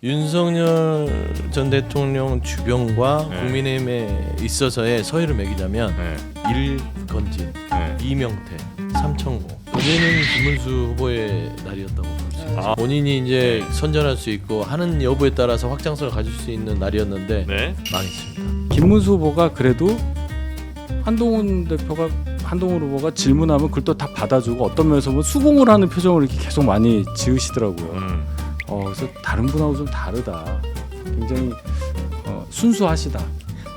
윤석열 전 대통령 주변과 네. 국민의힘에 있어서의 서열을 매기자면 네. 일건진, 네. 이명태, 삼천고 어제는 김문수 후보의 날이었다고 볼 수 있죠. 아. 본인이 이제 선전할 수 있고 하는 여부에 따라서 확장성을 가질 수 있는 날이었는데 네. 망했습니다. 김문수 후보가 그래도 한동훈 후보가 질문하면 그걸 또 다 받아주고 어떤 면에서 뭐 수긍을 하는 표정을 이렇게 계속 많이 지으시더라고요. 그래서 다른 분하고 좀 다르다. 굉장히 순수하시다.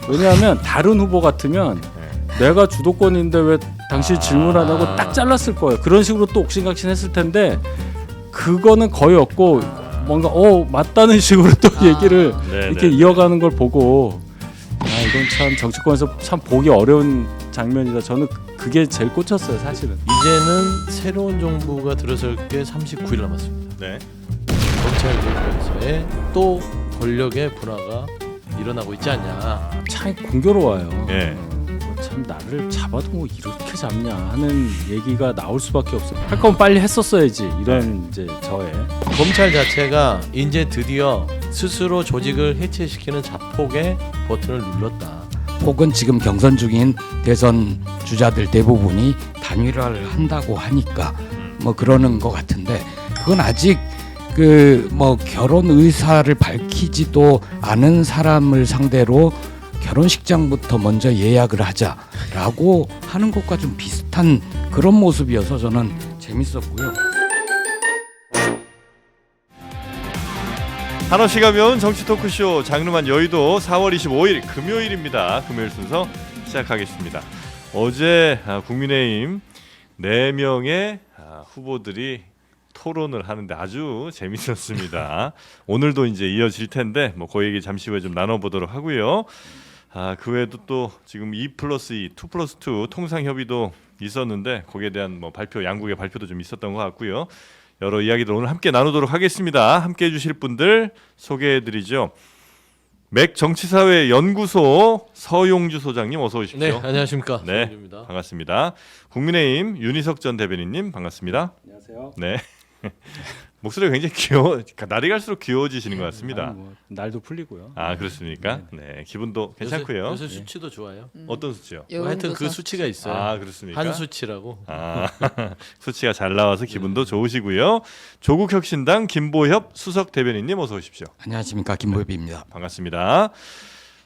왜냐하면 다른 후보 같으면 내가 주도권인데 왜 당신 질문 안 하고 딱 잘랐을 거예요. 그런 식으로 또 옥신각신했을 텐데 그거는 거의 없고 뭔가 맞다는 식으로 또 얘기를 이렇게 이어가는 걸 보고 이건 참 정치권에서 참 보기 어려운 장면이다. 저는 그게 제일 꽂혔어요, 사실은. 이제는 새로운 정부가 들어설 게 39일 남았습니다. 네. 검찰개혁에서의 또 권력의 분화가 일어나고 있지 않냐. 참 공교로워요. 예. 참 나를 잡아도 뭐 이렇게 잡냐 하는 얘기가 나올 수밖에 없어요. 할 거면 빨리 했었어야지 이런 이제 저의 검찰 자체가 이제 드디어 스스로 조직을 해체시키는 자폭의 버튼을 눌렀다. 혹은 지금 경선 중인 대선 주자들 대부분이 단일화를 한다고 하니까 뭐 그러는 것 같은데 그건 아직 그 뭐 결혼 의사를 밝히지도 않은 사람을 상대로 결혼식장부터 먼저 예약을 하자라고 하는 것과 좀 비슷한 그런 모습이어서 저는 재밌었고요. 한없이 가벼운 정치 토크쇼 장르만 여의도 4월 25일 금요일입니다. 금요일 순서 시작하겠습니다. 어제 국민의힘 4명의 후보들이 토론을 하는데 아주 재밌었습니다. 오늘도 이제 이어질 텐데 그 얘기 잠시 후에 좀 나눠보도록 하고요. 그 외에도 또 지금 2+2, 2+2 통상 협의도 있었는데 거기에 대한 발표, 양국의 발표도 좀 있었던 것 같고요. 여러 이야기들 오늘 함께 나누도록 하겠습니다. 함께 해주실 분들 소개해드리죠. 맥 정치사회 연구소 서용주 소장님 어서 오십시오. 네, 안녕하십니까. 네, 서용주입니다. 반갑습니다. 국민의힘 윤희석 전 대변인님 반갑습니다. 안녕하세요. 네. 목소리가 굉장히 날이 갈수록 귀여워지시는 것 같습니다. 뭐 날도 풀리고요. 그렇습니까? 네, 기분도 괜찮고요. 요새 수치도 좋아요. 어떤 수치요? 하여튼 그 수치가 있어요. 그렇습니까? 한 수치라고. 수치가 잘 나와서 기분도 좋으시고요. 조국혁신당 김보협 수석 대변인님 어서 오십시오. 안녕하십니까, 김보협입니다. 반갑습니다.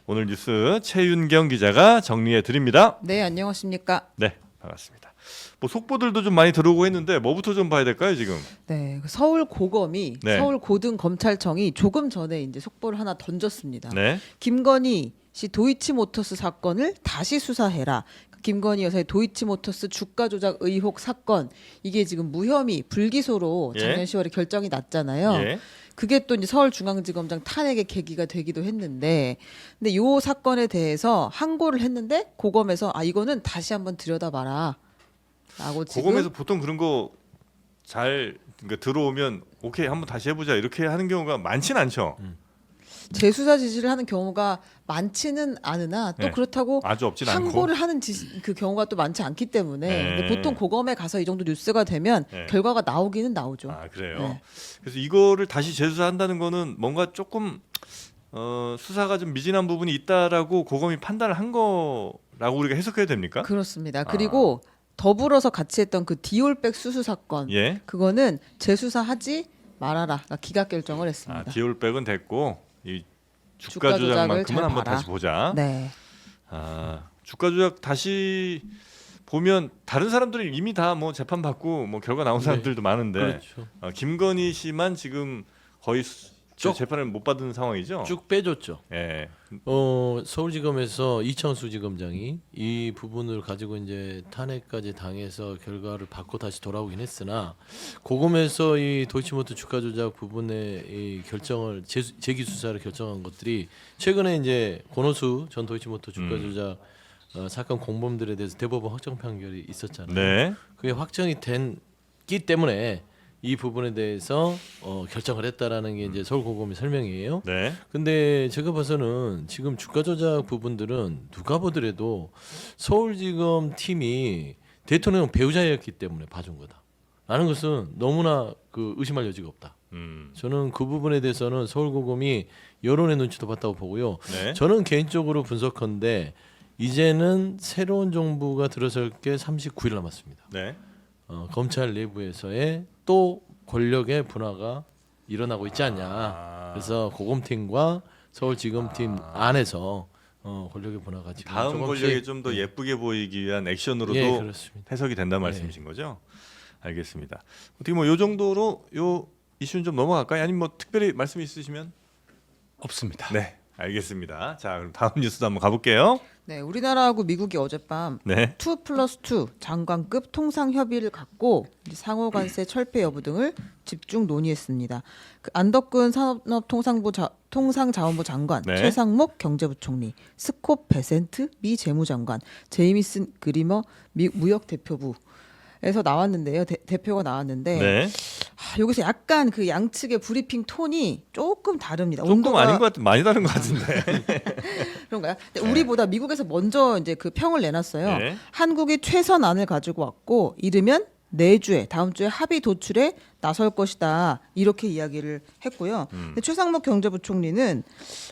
오늘 뉴스 최윤경 기자가 정리해 드립니다. 네, 안녕하십니까. 네, 반갑습니다. 속보들도 좀 많이 들어오고 했는데 뭐부터 좀 봐야 될까요, 지금? 네, 서울 고검이 네. 서울 고등검찰청이 조금 전에 이제 속보를 하나 던졌습니다. 네. 김건희 씨 도이치모터스 사건을 다시 수사해라. 김건희 여사의 도이치모터스 주가 조작 의혹 사건 이게 지금 무혐의 불기소로 작년 10월에 결정이 났잖아요. 예. 그게 또 이제 서울중앙지검장 탄핵의 계기가 되기도 했는데, 근데 이 사건에 대해서 항고를 했는데 고검에서 이거는 다시 한번 들여다봐라. 라고 지금 고검에서 보통 그런 거 잘 들어오면 오케이 한번 다시 해보자 이렇게 하는 경우가 많진 않죠. 재수사 지시를 하는 경우가 많지는 않으나 또 네. 그렇다고 아주 없진 않고. 항고를 하는 그 경우가 또 많지 않기 때문에 네. 근데 보통 고검에 가서 이 정도 뉴스가 되면 네. 결과가 나오기는 나오죠. 그래요. 네. 그래서 이거를 다시 재수사한다는 거는 뭔가 조금 수사가 좀 미진한 부분이 있다라고 고검이 판단을 한 거라고 우리가 해석해야 됩니까? 그렇습니다. 그리고 더불어서 같이 했던 그 디올백 수수 사건 예. 그거는 재수사하지 말아라. 그러니까 기각 결정을 했습니다. 디올백은 됐고 이 주가 주가 조작을 조작만큼은 잘 한번 봐라. 다시 보자. 네. 주가 조작 다시 보면 다른 사람들이 이미 다 재판 받고 결과 나온 사람들도 많은데 그렇죠. 김건희 씨만 지금 거의 재판을 못 받은 상황이죠. 쭉 빼줬죠. 예. 서울지검에서 이창수 지검장이 이 부분을 가지고 이제 탄핵까지 당해서 결과를 받고 다시 돌아오긴 했으나 고검에서 이 도이치모터 주가 조작 부분의 이 결정을 재기 수사를 결정한 것들이 최근에 이제 권오수 전 도이치모터 주가 조작 사건 공범들에 대해서 대법원 확정 판결이 있었잖아요. 네. 그게 확정이 된기 때문에 이 부분에 대해서 결정을 했다라는 게 이제 서울고검의 설명이에요. 네. 근데 제가 봐서는 지금 주가 조작 부분들은 누가 보더라도 서울지검 팀이 대통령 배우자였기 때문에 봐준 거다. 라는 것은 너무나 의심할 여지가 없다. 저는 그 부분에 대해서는 서울고검이 여론의 눈치도 봤다고 보고요. 네. 저는 개인적으로 분석컨대 이제는 새로운 정부가 들어설 게 39일 남았습니다. 네. 검찰 내부에서의 또 권력의 분화가 일어나고 있지 않냐. 그래서 고검팀과 서울지검팀 안에서 권력의 분화가 지금 다음 조금씩, 권력이 좀 더 예쁘게 보이기 위한 액션으로도 예, 그렇습니다. 해석이 된다는 말씀이신 거죠? 알겠습니다. 어떻게 뭐 요 정도로 요 이슈는 좀 넘어갈까요? 아니면 뭐 특별히 말씀 있으시면? 없습니다. 네, 알겠습니다. 자, 그럼 다음 뉴스도 한번 가볼게요. 네, 우리나라하고 미국이 어젯밤 네. 2+2 장관급 통상 협의를 갖고 이제 상호 관세 철폐 여부 등을 집중 논의했습니다. 그 안덕근 통상자원부 장관, 네. 최상목 경제부총리, 스콧 베센트 미 재무장관, 제이미슨 그리머 미 무역 대표부에서 나왔는데요. 대표가 나왔는데 네. 여기서 약간 그 양측의 브리핑 톤이 조금 다릅니다. 조금 온도가 아닌 것 같은 많이 다른 것 같은데. 그런가요? 근데 우리보다 미국에서 먼저 이제 그 평을 내놨어요. 네. 한국이 최선안을 가지고 왔고 이르면 내주에 다음 주에 합의 도출에 나설 것이다 이렇게 이야기를 했고요. 근데 최상목 경제부총리는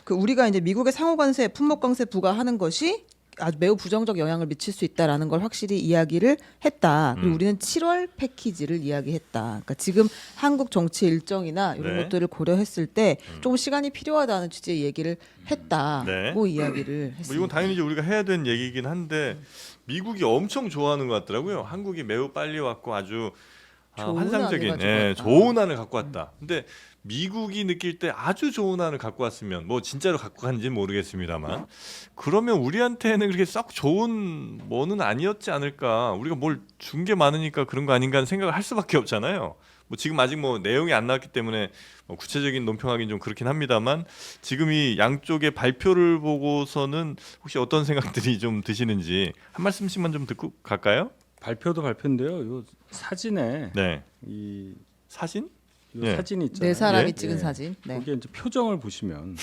그 우리가 이제 미국의 상호관세, 품목관세 부과하는 것이 아주 매우 부정적 영향을 미칠 수 있다라는 걸 확실히 이야기를 했다. 그리고 우리는 7월 패키지를 이야기했다. 그러니까 지금 한국 정치 일정이나 이런 네. 것들을 고려했을 때 조금 시간이 필요하다는 취지의 얘기를 했다고 네. 이야기를 뭐 했습니다. 이건 당연히 이제 우리가 해야 되는 얘기이긴 한데 미국이 엄청 좋아하는 것 같더라고요. 한국이 매우 빨리 왔고 아주 좋은 환상적인 안을 가지고 왔다. 좋은 안을 갖고 왔다. 근데 미국이 느낄 때 아주 좋은 안을 갖고 왔으면 뭐 진짜로 갖고 간지는 모르겠습니다만 그러면 우리한테는 그렇게 썩 좋은 뭐는 아니었지 않을까. 우리가 뭘 준 게 많으니까 그런 거 아닌가 하는 생각을 할 수밖에 없잖아요. 뭐 지금 아직 뭐 내용이 안 나왔기 때문에 뭐 구체적인 논평하기는 좀 그렇긴 합니다만 지금 이 양쪽의 발표를 보고서는 혹시 어떤 생각들이 좀 드시는지 한 말씀씩만 좀 듣고 갈까요? 발표도 발표인데요. 요 사진에 네. 이 사진? 요 예. 사진이 있잖아요. 네 사람이 예? 찍은 사진. 네. 거기에 이제 표정을 보시면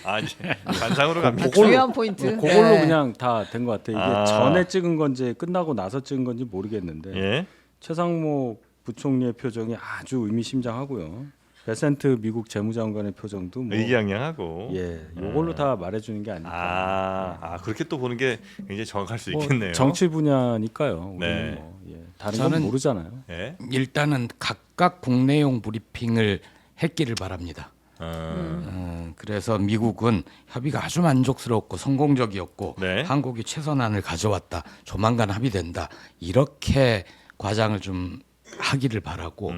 아 이제 관상으로 갑니다. 중요한 포인트. 그걸로 네. 그냥 다 된 것 같아요. 이게 아. 전에 찍은 건지 끝나고 나서 찍은 건지 모르겠는데 예. 최상목 부총리의 표정이 아주 의미심장하고요. 베센트 미국 재무장관의 표정도 뭐 의기양양하고. 예, 요걸로 다 말해주는 게 아닐까. 그렇게 또 보는 게 굉장히 정확할 수 뭐 있겠네요. 정치 분야니까요. 우리는 네. 뭐, 예, 다른 건 저는- 모르잖아요. 예. 일단은 각각 국내용 브리핑을 했기를 바랍니다. 어, 그래서 미국은 협의가 아주 만족스럽고 성공적이었고 네. 한국이 최선안을 가져왔다. 조만간 합의된다. 이렇게 과장을 좀 하기를 바라고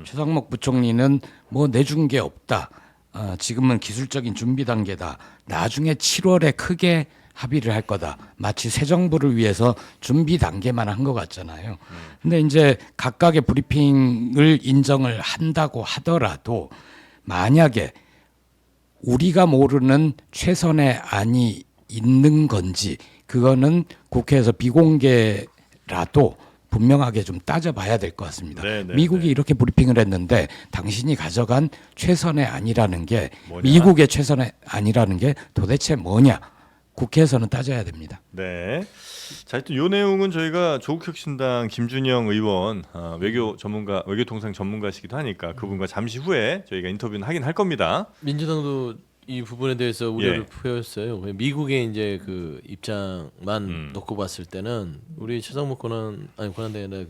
최상목 부총리는 뭐 내준 게 없다. 지금은 기술적인 준비 단계다. 나중에 7월에 크게 합의를 할 거다. 마치 새 정부를 위해서 준비 단계만 한 것 같잖아요. 근데 이제 각각의 브리핑을 인정을 한다고 하더라도 만약에 우리가 모르는 최선의 안이 있는 건지 그거는 국회에서 비공개라도 분명하게 좀 따져봐야 될 것 같습니다. 네, 네, 미국이 네. 이렇게 브리핑을 했는데 당신이 가져간 최선의 안이라는 게 뭐냐? 미국의 최선의 안이라는 게 도대체 뭐냐? 국회에서는 따져야 됩니다. 네. 자, 하여튼 요 내용은 저희가 조국혁신당 김준영 의원 외교통상 전문가시기도 하니까 그분과 잠시 후에 저희가 인터뷰는 하긴 할 겁니다. 민주당도 이 부분에 대해서 우려를 예. 표했어요. 미국의 이제 그 입장만 놓고 봤을 때는 우리 최상목 권한대행이나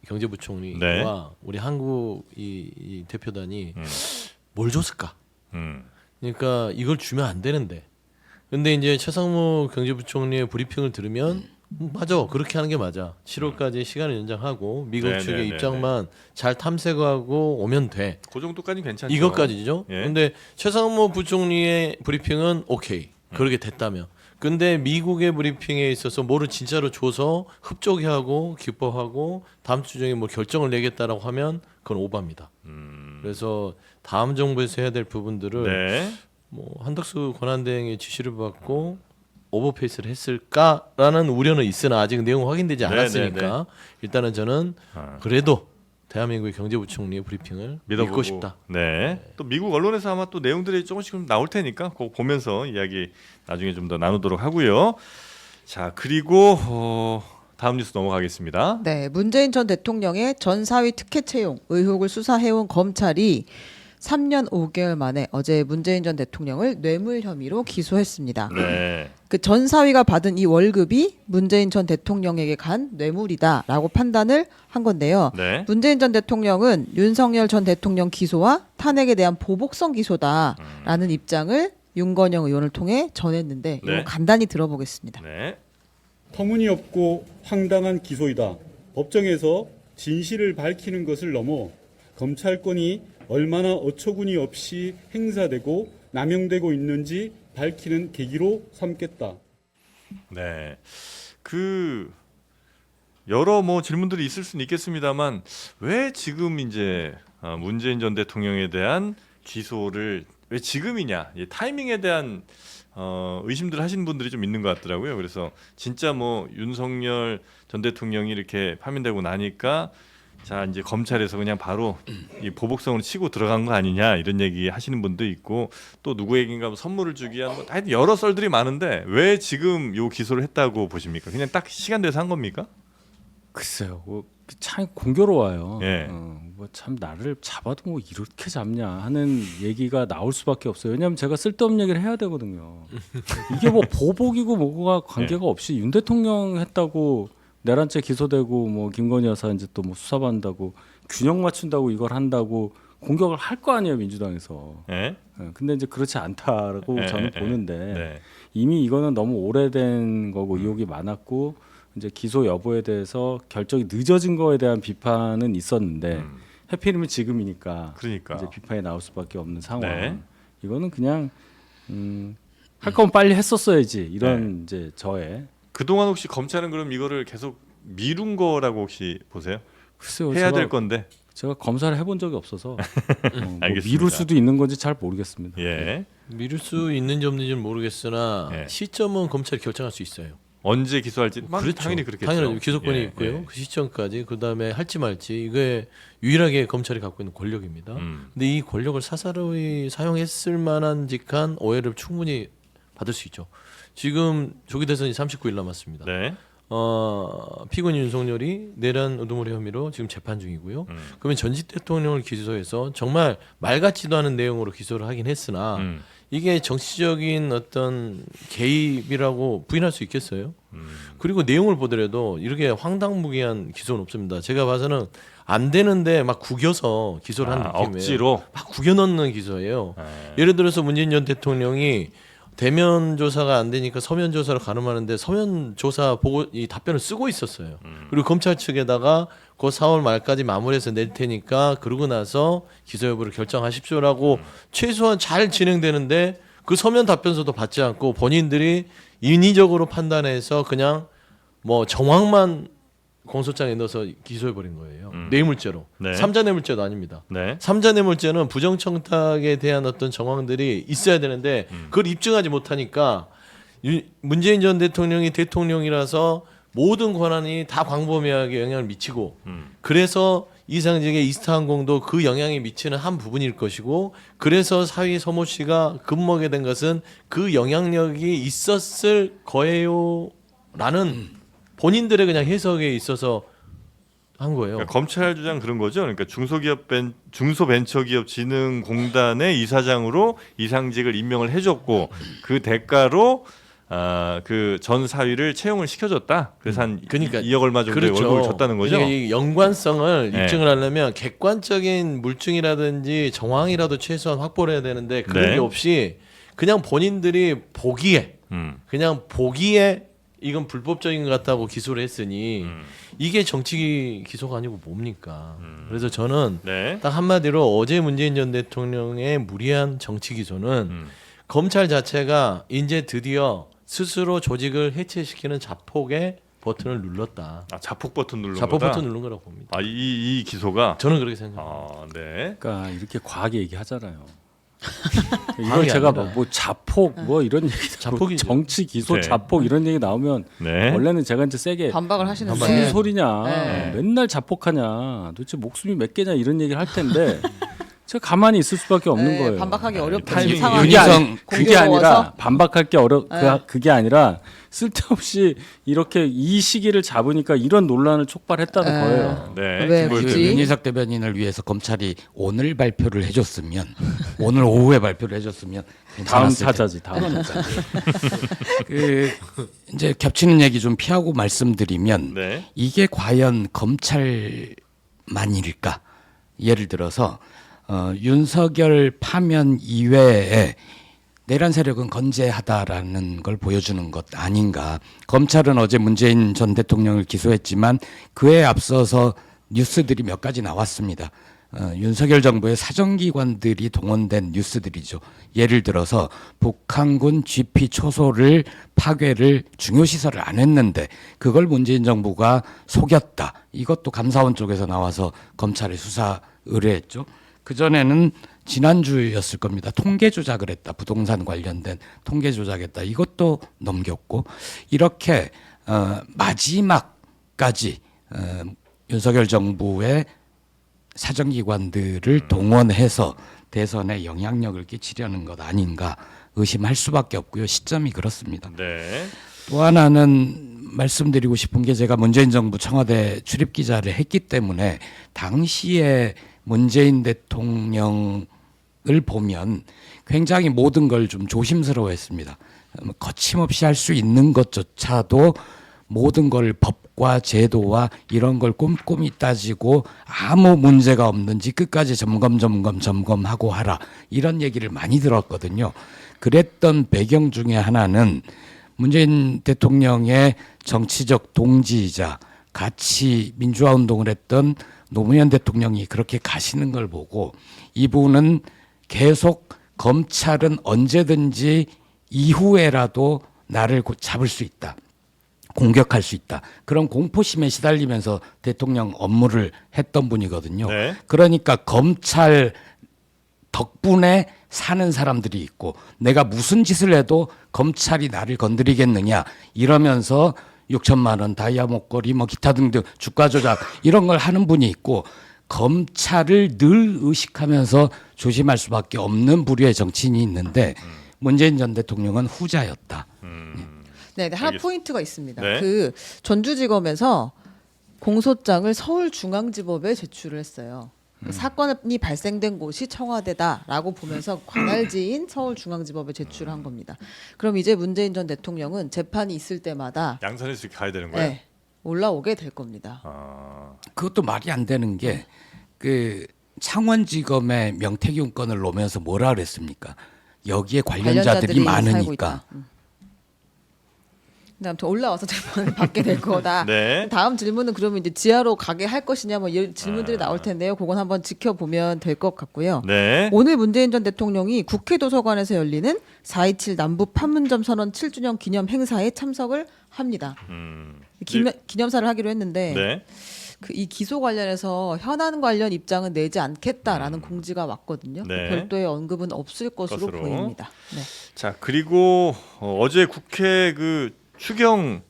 경제부총리와 네. 우리 한국 이 대표단이 음. 뭘 줬을까? 음. 그러니까 이걸 주면 안 되는데. 근데 이제 최상목 경제부총리의 브리핑을 들으면 맞아, 그렇게 하는 게 맞아. 7월까지 시간을 연장하고 미국 네, 측의 네, 네, 입장만 잘 탐색하고 오면 돼. 그 정도까지는 괜찮죠. 이것까지죠. 예. 근데 최상목 부총리의 브리핑은 오케이. 그렇게 됐다면. 근데 미국의 브리핑에 있어서 뭐를 진짜로 줘서 흡족해 하고 기뻐하고 다음 주 중에 뭐 결정을 내겠다라고 하면 그건 오바입니다. 그래서 다음 정부에서 해야 될 부분들을 네. 뭐 한덕수 권한대행의 지시를 받고 오버페이스를 했을까라는 우려는 있으나 아직 내용 확인되지 네, 않았으니까 네, 네. 일단은 저는 그래도 대한민국의 경제부총리의 브리핑을 믿고 싶다. 네. 또 미국 언론에서 아마 또 내용들이 조금씩 좀 나올 테니까 그거 보면서 이야기 나중에 좀 더 나누도록 하고요. 자, 그리고 다음 뉴스 넘어가겠습니다. 네, 문재인 전 대통령의 전 사위 특혜 채용 의혹을 수사해온 검찰이 3년 5개월 만에 어제 문재인 전 대통령을 뇌물 혐의로 기소했습니다. 네. 그 전 사위가 받은 이 월급이 문재인 전 대통령에게 간 뇌물이다라고 판단을 한 건데요. 네. 문재인 전 대통령은 윤석열 전 대통령 기소와 탄핵에 대한 보복성 기소다라는 입장을 윤건영 의원을 통해 전했는데 네. 이거 간단히 들어보겠습니다. 네. 터무니없고 황당한 기소이다. 법정에서 진실을 밝히는 것을 넘어 검찰권이 얼마나 어처구니 없이 행사되고 남용되고 있는지 밝히는 계기로 삼겠다. 네. 그 여러 뭐 질문들이 있을 수는 있겠습니다만 왜 지금 이제 문재인 전 대통령에 대한 기소를 왜 지금이냐, 이 타이밍에 대한 의심들 하시는 분들이 좀 있는 것 같더라고요. 그래서 진짜 뭐 윤석열 전 대통령이 이렇게 파면되고 나니까 자 이제 검찰에서 그냥 바로 이 보복성으로 치고 들어간 거 아니냐 이런 얘기 하시는 분도 있고 또 누구에게인가 뭐 선물을 주기 위한 뭐 하여튼 여러 썰들이 많은데 왜 지금 요 기소를 했다고 보십니까? 그냥 딱 시간 돼서 한 겁니까? 글쎄요, 참 공교로워요. 예. 뭐 참 나를 잡아도 뭐 이렇게 잡냐 하는 얘기가 나올 수밖에 없어요. 왜냐하면 제가 쓸데없는 얘기를 해야 되거든요. 이게 뭐 보복이고 뭐가 관계가 없이 윤 대통령 했다고 내란죄 기소되고 뭐 김건희 여사 이제 또 뭐 수사받는다고 균형 맞춘다고 이걸 한다고 공격을 할 거 아니에요 민주당에서. 예? 근데 이제 그렇지 않다라고 저는 보는데 네. 이미 이거는 너무 오래된 거고 의혹이 많았고 이제 기소 여부에 대해서 결정이 늦어진 거에 대한 비판은 있었는데 해필이면 지금이니까 그러니까. 이제 비판이 나올 수밖에 없는 상황. 네. 이거는 그냥 할 거면 빨리 했었어야지 이런 네. 이제 저의 그동안 혹시 검찰은 그럼 이거를 계속 미룬 거라고 혹시 보세요? 글쎄요. 해야 될 건데. 제가 검사를 해본 적이 없어서 뭐 알겠습니다. 미룰 수도 있는 건지 잘 모르겠습니다. 예. 미룰 수 있는지 없는지는 모르겠으나 예. 시점은 검찰이 결정할 수 있어요. 언제 기소할지 그렇죠. 당연히 그렇겠죠. 당연히 기소권이 예, 있고요. 예. 그 시점까지 그다음에 할지 말지 이게 유일하게 검찰이 갖고 있는 권력입니다. 근데 이 권력을 사사로이 사용했을 만한 직한 오해를 충분히 받을 수 있죠. 지금 조기 대선이 39일 남았습니다. 네. 피고인 윤석열이 내란 의도몰이 혐의로 지금 재판 중이고요. 그러면 전직 대통령을 기소해서 정말 말 같지도 않은 내용으로 기소를 하긴 했으나 이게 정치적인 어떤 개입이라고 부인할 수 있겠어요? 그리고 내용을 보더라도 이렇게 황당무계한 기소는 없습니다. 제가 봐서는 안 되는데 막 구겨서 기소를 한 느낌이에요. 억지로. 막 구겨 넣는 기소예요. 네. 예를 들어서 문재인 전 대통령이 대면 조사가 안 되니까 서면 조사로 가름하는데 서면 조사 보고 이 답변을 쓰고 있었어요. 그리고 검찰 측에다가 그 4월 말까지 마무리해서 낼 테니까 그러고 나서 기소 여부를 결정하십시오라고 최소한 잘 진행되는데 그 서면 답변서도 받지 않고 본인들이 인위적으로 판단해서 그냥 뭐 정황만 공소장에 넣어서 기소해 버린 거예요. 뇌물죄로. 네. 삼자 뇌물죄도 아닙니다. 네. 삼자 뇌물죄는 부정청탁에 대한 어떤 정황들이 있어야 되는데 그걸 입증하지 못하니까 문재인 전 대통령이 대통령이라서 모든 권한이 다 광범위하게 영향을 미치고 그래서 이상직의 이스타항공도 그 영향이 미치는 한 부분일 것이고 그래서 사위 서모 씨가 급먹게 된 것은 그 영향력이 있었을 거예요라는 본인들의 그냥 해석에 있어서 한 거예요. 그러니까 검찰 주장 그런 거죠. 그러니까 중소벤처기업진흥공단의 이사장으로 이상직을 임명을 해줬고 그 대가로 그 전 사위를 채용을 시켜줬다. 그래서 한 그러니까 2억 얼마 정도의 월급을 줬다는 거죠. 그러니까 이 연관성을 네. 입증을 하려면 객관적인 물증이라든지 정황이라도 최소한 확보를 해야 되는데 그런 네. 게 없이 그냥 본인들이 보기에 그냥 보기에 이건 불법적인 것 같다고 기소를 했으니 이게 정치 기소가 아니고 뭡니까? 그래서 저는 네. 딱 한마디로 어제 문재인 전 대통령의 무리한 정치 기소는 검찰 자체가 이제 드디어 스스로 조직을 해체시키는 자폭의 버튼을 눌렀다. 자폭 버튼 누른 자폭 거다. 버튼 누른 거라고 봅니다. 이 기소가. 저는 그렇게 생각합니다. 네. 그러니까 이렇게 과하게 얘기하잖아요. 이걸 과학이 제가 아니라. 뭐 자폭 뭐 이런 얘기 자폭이죠. 정치 기소 네. 자폭 이런 얘기 나오면 네. 원래는 제가 이제 세게 반박을 하시는데 무슨 소리냐 네. 맨날 자폭하냐 도대체 목숨이 몇 개냐 이런 얘기를 할 텐데 제가 가만히 있을 수밖에 없는 네, 거예요. 반박하기 어렵다. 타이밍이 상황이 그게 아니라 반박할 게 네. 그게 아니라 쓸데없이 이렇게 이 시기를 잡으니까 이런 논란을 촉발했다는 네. 거예요. 네. 왜 김보율 그 굳이? 대변인. 윤희석 대변인을 위해서 검찰이 오늘 발표를 해줬으면 오늘 오후에 발표를 해줬으면 다음 괜찮았을 타자지. 다음 텐데. 타자. 그 이제 겹치는 얘기 좀 피하고 말씀드리면 네. 이게 과연 검찰만일까? 예를 들어서 윤석열 파면 이외에 내란 세력은 건재하다라는 걸 보여주는 것 아닌가. 검찰은 어제 문재인 전 대통령을 기소했지만 그에 앞서서 뉴스들이 몇 가지 나왔습니다. 윤석열 정부의 사정기관들이 동원된 뉴스들이죠. 예를 들어서 북한군 GP 초소를 파괴를 중요시설을 안 했는데 그걸 문재인 정부가 속였다. 이것도 감사원 쪽에서 나와서 검찰에 수사 의뢰했죠. 그전에는 지난주였을 겁니다. 통계 조작을 했다. 부동산 관련된 통계 조작했다. 이것도 넘겼고 이렇게 마지막까지 윤석열 정부의 사정기관들을 동원해서 대선에 영향력을 끼치려는 것 아닌가 의심할 수밖에 없고요. 시점이 그렇습니다. 네. 또 하나는 말씀드리고 싶은 게 제가 문재인 정부 청와대 출입 기자를 했기 때문에 당시에 문재인 대통령을 보면 굉장히 모든 걸 좀 조심스러워했습니다. 거침없이 할 수 있는 것조차도 모든 걸 법과 제도와 이런 걸 꼼꼼히 따지고 아무 문제가 없는지 끝까지 점검하고 하라 이런 얘기를 많이 들었거든요. 그랬던 배경 중에 하나는 문재인 대통령의 정치적 동지이자 같이 민주화 운동을 했던 노무현 대통령이 그렇게 가시는 걸 보고 이분은 계속 검찰은 언제든지 이후에라도 나를 잡을 수 있다. 공격할 수 있다. 그런 공포심에 시달리면서 대통령 업무를 했던 분이거든요. 네. 그러니까 검찰 덕분에 사는 사람들이 있고 내가 무슨 짓을 해도 검찰이 나를 건드리겠느냐 이러면서 6천만 원 다이아 목걸이 뭐 기타 등등 주가 조작 이런 걸 하는 분이 있고 검찰을 늘 의식하면서 조심할 수밖에 없는 부류의 정치인이 있는데 문재인 전 대통령은 후자였다. 네, 하나 알겠습니다. 포인트가 있습니다. 네. 그 전주지검에서 공소장을 서울중앙지법에 제출을 했어요. 그 사건이 발생된 곳이 청와대다라고 보면서 관할지인 서울중앙지법에 제출한 겁니다. 그럼 이제 문재인 전 대통령은 재판이 있을 때마다 양산에서 이렇게 가야 되는 거예요? 네, 올라오게 될 겁니다. 아. 그것도 말이 안 되는 게 그 창원지검의 명태균 건을 놓으면서 뭐라 그랬습니까? 여기에 관련자들이 살고 많으니까. 있다. 근데 아무튼 올라와서 재판을 받게 될 거다. 네. 다음 질문은 그러면 이제 지하로 가게 할 것이냐 뭐 이런 질문들이 나올 텐데요. 그건 한번 지켜보면 될 것 같고요. 네. 오늘 문재인 전 대통령이 국회 도서관에서 열리는 4.27 남북 판문점 선언 7주년 기념 행사에 참석을 합니다. 기념사를 하기로 했는데 네. 이 기소 관련해서 현안 관련 입장은 내지 않겠다라는 공지가 왔거든요. 네. 별도의 언급은 없을 것으로 것으로. 보입니다. 네. 자, 그리고 어제 국회 그 추경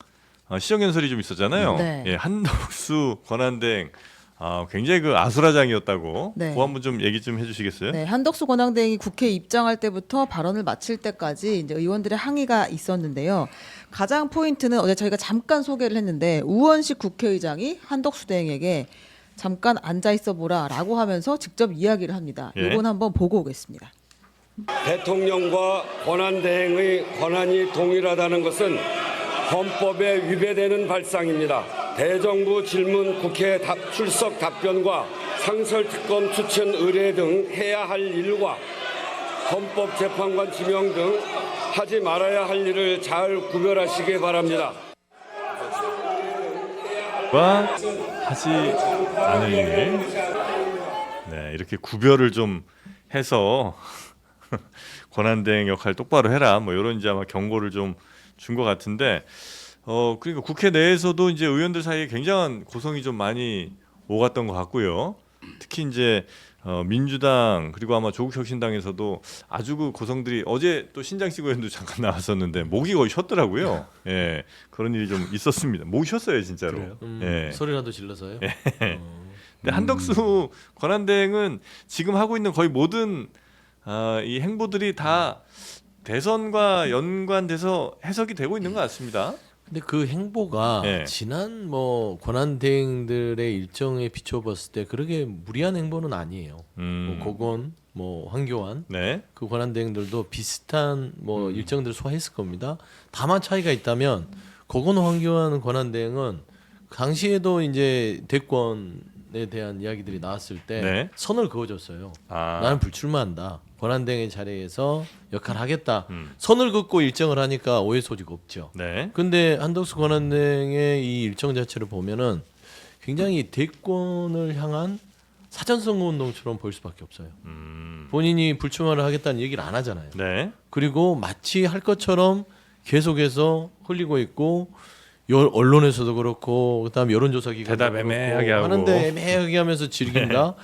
시정연설이 좀 있었잖아요. 네. 예, 한덕수 권한대행 굉장히 그 아수라장이었다고. 네. 그거 한번 좀 얘기 좀 해주시겠어요? 네, 한덕수 권한대행이 국회에 입장할 때부터 발언을 마칠 때까지 이제 의원들의 항의가 있었는데요. 가장 포인트는 어제 저희가 잠깐 소개를 했는데 우원식 국회의장이 한덕수 대행에게 잠깐 앉아 있어 보라라고 하면서 직접 이야기를 합니다. 예. 이건 한번 보고 오겠습니다. 대통령과 권한대행의 권한이 동일하다는 것은 헌법에 위배되는 발상입니다. 대정부 질문 국회 출석 답변과 상설특검 추천 의뢰 등 해야 할 일과 헌법재판관 지명 등 하지 말아야 할 일을 잘 구별하시기 바랍니다. 와 하지 않을 일. 네, 이렇게 구별을 좀 해서 권한대행 역할 똑바로 해라. 뭐 이런 이제 아마 경고를 좀 준 것 같은데, 그러니까 국회 내에서도 이제 의원들 사이에 굉장한 고성이 좀 많이 오갔던 것 같고요. 특히 이제 민주당 그리고 아마 조국혁신당에서도 아주 그 고성들이 어제 또 신장식 의원도 잠깐 나왔었는데 목이 거의 쉬었더라고요. 예, 그런 일이 좀 있었습니다. 목이 쉬었어요 진짜로. 그래요? 예. 소리라도 질러서요. 근데 한덕수 권한대행은 지금 하고 있는 거의 모든 이 행보들이 다 대선과 연관돼서 해석이 되고 있는 것 같습니다. 근데 그 행보가 예. 지난 뭐 권한대행들의 일정에 비춰봤을 때 그렇게 무리한 행보는 아니에요. 뭐 고건, 뭐 황교안 네. 그 권한대행들도 비슷한 뭐 일정들을 소화했을 겁니다. 다만 차이가 있다면 고건 황교안 권한대행은 당시에도 이제 대권에 대한 이야기들이 나왔을 때 네. 선을 그어줬어요. 아. 나는 불출마한다. 권한대행의 자리에서 역할을 하겠다. 선을 긋고 일정을 하니까 오해 소지가 없죠. 네. 근데 한덕수 권한대행의 이 일정 자체를 보면은 굉장히 대권을 향한 사전선거운동처럼 볼 수밖에 없어요. 본인이 불출마를 하겠다는 얘기를 안 하잖아요. 네. 그리고 마치 할 것처럼 계속해서 흘리고 있고 언론에서도 그렇고 그다음에 여론조사 기관도 대답 그렇고 애매하게 하고. 하는데 애매하게 하면서 즐긴다.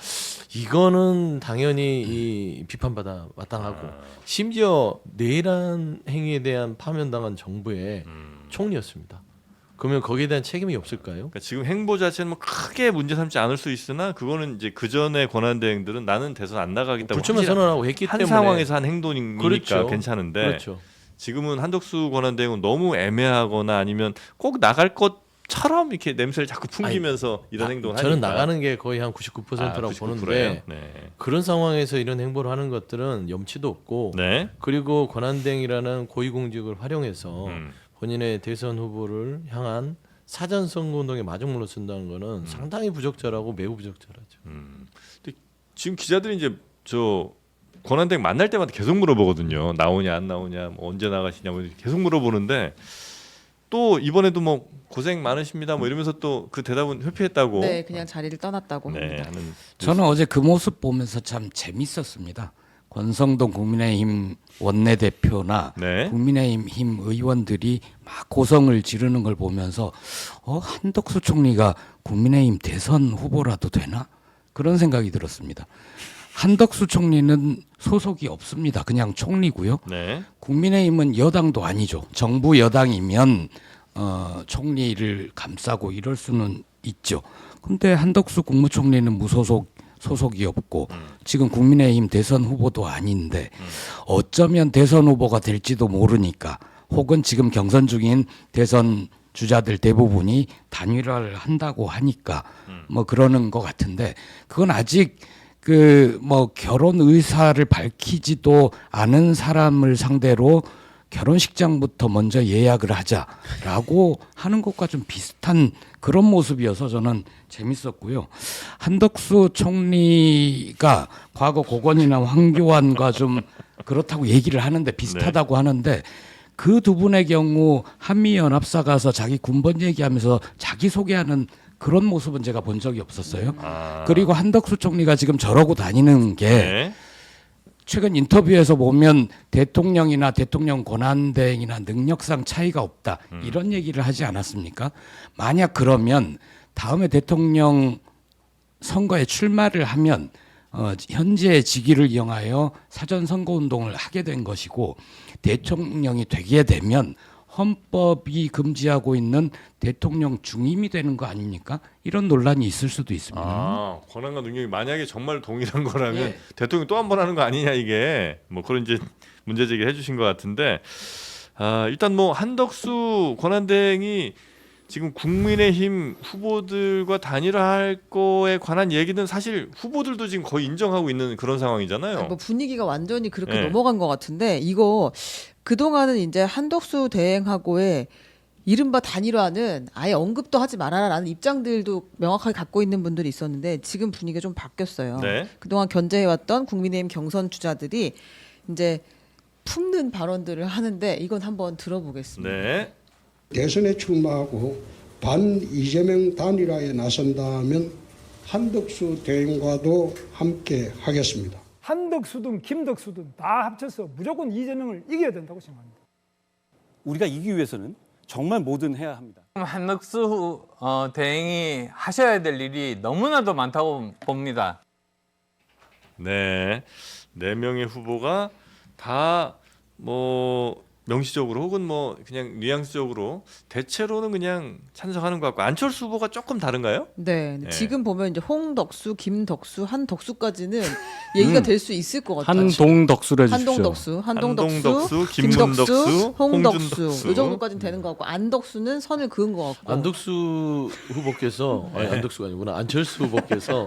이거는 당연히 이 비판받아 마땅하고 심지어 내란 행위에 대한 파면당한 정부의 총리였습니다. 그러면 거기에 대한 책임이 없을까요? 그러니까 지금 행보 자체는 뭐 크게 문제 삼지 않을 수 있으나 그거는 이제 그 전에 권한대행들은 나는 대선 안 나가겠다고 불출마 하지 선언하고 했기 한 때문에 상황에서 한 행동이니까 그렇죠. 괜찮은데 그렇죠. 지금은 한덕수 권한대행은 너무 애매하거나 아니면 꼭 나갈 것처럼 이렇게 냄새를 자꾸 풍기면서 이런 행동을 저는 하니까 나가는 게 거의 한 99%라고 99%예요? 보는데 네. 그런 상황에서 이런 행보를 하는 것들은 염치도 없고 네. 그리고 권한대행이라는 고위공직을 활용해서 음. 본인의 대선 후보를 향한 사전 선거운동의 마중물로 쓴다는 거는 상당히 부적절하고 매우 부적절하죠. 근데 지금 기자들이 이제 저 권한대행 만날 때마다 계속 물어보거든요. 나오냐 안 나오냐, 뭐 언제 나가시냐, 뭐 이렇게 계속 물어보는데 또 이번에도 뭐 고생 많으십니다, 뭐 이러면서 또 그 대답은 회피했다고. 네, 그냥 자리를 떠났다고 네, 합니다. 하는 저는 어제 그 모습 보면서 참 재밌었습니다. 권성동 국민의힘 원내대표나 네. 국민의힘 의원들이 막 고성을 지르는 걸 보면서 한덕수 총리가 국민의힘 대선 후보라도 되나? 그런 생각이 들었습니다. 한덕수 총리는 소속이 없습니다. 그냥 총리고요. 네. 국민의힘은 여당도 아니죠. 정부 여당이면 총리를 감싸고 이럴 수는 있죠. 근데 한덕수 국무총리는 소속이 없고 지금 국민의힘 대선 후보도 아닌데 어쩌면 대선 후보가 될지도 모르니까 혹은 지금 경선 중인 대선 주자들 대부분이 단일화를 한다고 하니까 뭐 그러는 것 같은데 그건 아직 그 뭐 결혼 의사를 밝히지도 않은 사람을 상대로 결혼식장부터 먼저 예약을 하자라고 하는 것과 좀 비슷한 그런 모습이어서 저는 재밌었고요. 한덕수 총리가 과거 고건이나 황교안과 좀 그렇다고 얘기를 하는데 비슷하다고 하는데 그 두 분의 경우 한미연합사 가서 자기 군번 얘기하면서 자기 소개하는 그런 모습은 제가 본 적이 없었어요. 그리고 한덕수 총리가 지금 저러고 다니는 게 네. 최근 인터뷰에서 보면 대통령이나 대통령 권한대행이나 능력상 차이가 없다 이런 얘기를 하지 않았습니까? 만약 그러면 다음에 대통령 선거에 출마를 하면 현재 직위를 이용하여 사전 선거 운동을 하게 된 것이고 대통령이 되게 되면 헌법이 금지하고 있는 대통령 중임이 되는 거 아닙니까? 이런 논란이 있을 수도 있습니다. 아, 권한과 능력이 만약에 정말 동일한 거라면 예. 대통령이 또 한 번 하는 거 아니냐 이게 뭐 그런 이제 문제 제기를 해주신 것 같은데 일단 뭐 한덕수 권한대행이 지금 국민의힘 후보들과 단일화할 거에 관한 얘기는 사실 후보들도 지금 거의 인정하고 있는 그런 상황이잖아요. 아니, 뭐 분위기가 완전히 그렇게 네. 넘어간 것 같은데 이거 그동안은 이제 한덕수 대행하고의 이른바 단일화는 아예 언급도 하지 말아라라는 입장들도 명확하게 갖고 있는 분들이 있었는데 지금 분위기가 좀 바뀌었어요. 네. 그동안 견제해왔던 국민의힘 경선 주자들이 이제 품는 발언들을 하는데 이건 한번 들어보겠습니다. 네. 대선에 출마하고 반 이재명 단일화에 나선다면 한덕수 대행과도 함께 하겠습니다. 한덕수든 김덕수든 다 합쳐서 무조건 이재명을 이겨야 된다고 생각합니다. 우리가 이기기 위해서는 정말 뭐든 해야 합니다. 한덕수 대행이 하셔야 될 일이 너무나도 많다고 봅니다. 네. 4명의 후보가 다 뭐 명시적으로 혹은 뭐 그냥 뉘앙스적으로 대체로는 그냥 찬성하는 것 같고 안철수 후보가 조금 다른가요? 네. 근데 네. 지금 보면 이제 홍덕수, 김덕수, 한덕수까지는 얘기가 될 수 있을 것 같아요. 한동덕수로 해주십시오. 한동덕수, 한동덕수, 김덕수, 김문덕수, 홍덕수 홍준덕수. 이 정도까지는 되는 것 같고 안덕수는 선을 그은 것 같고. 안덕수 후보께서 아니 안덕수가 아니구나 안철수 후보께서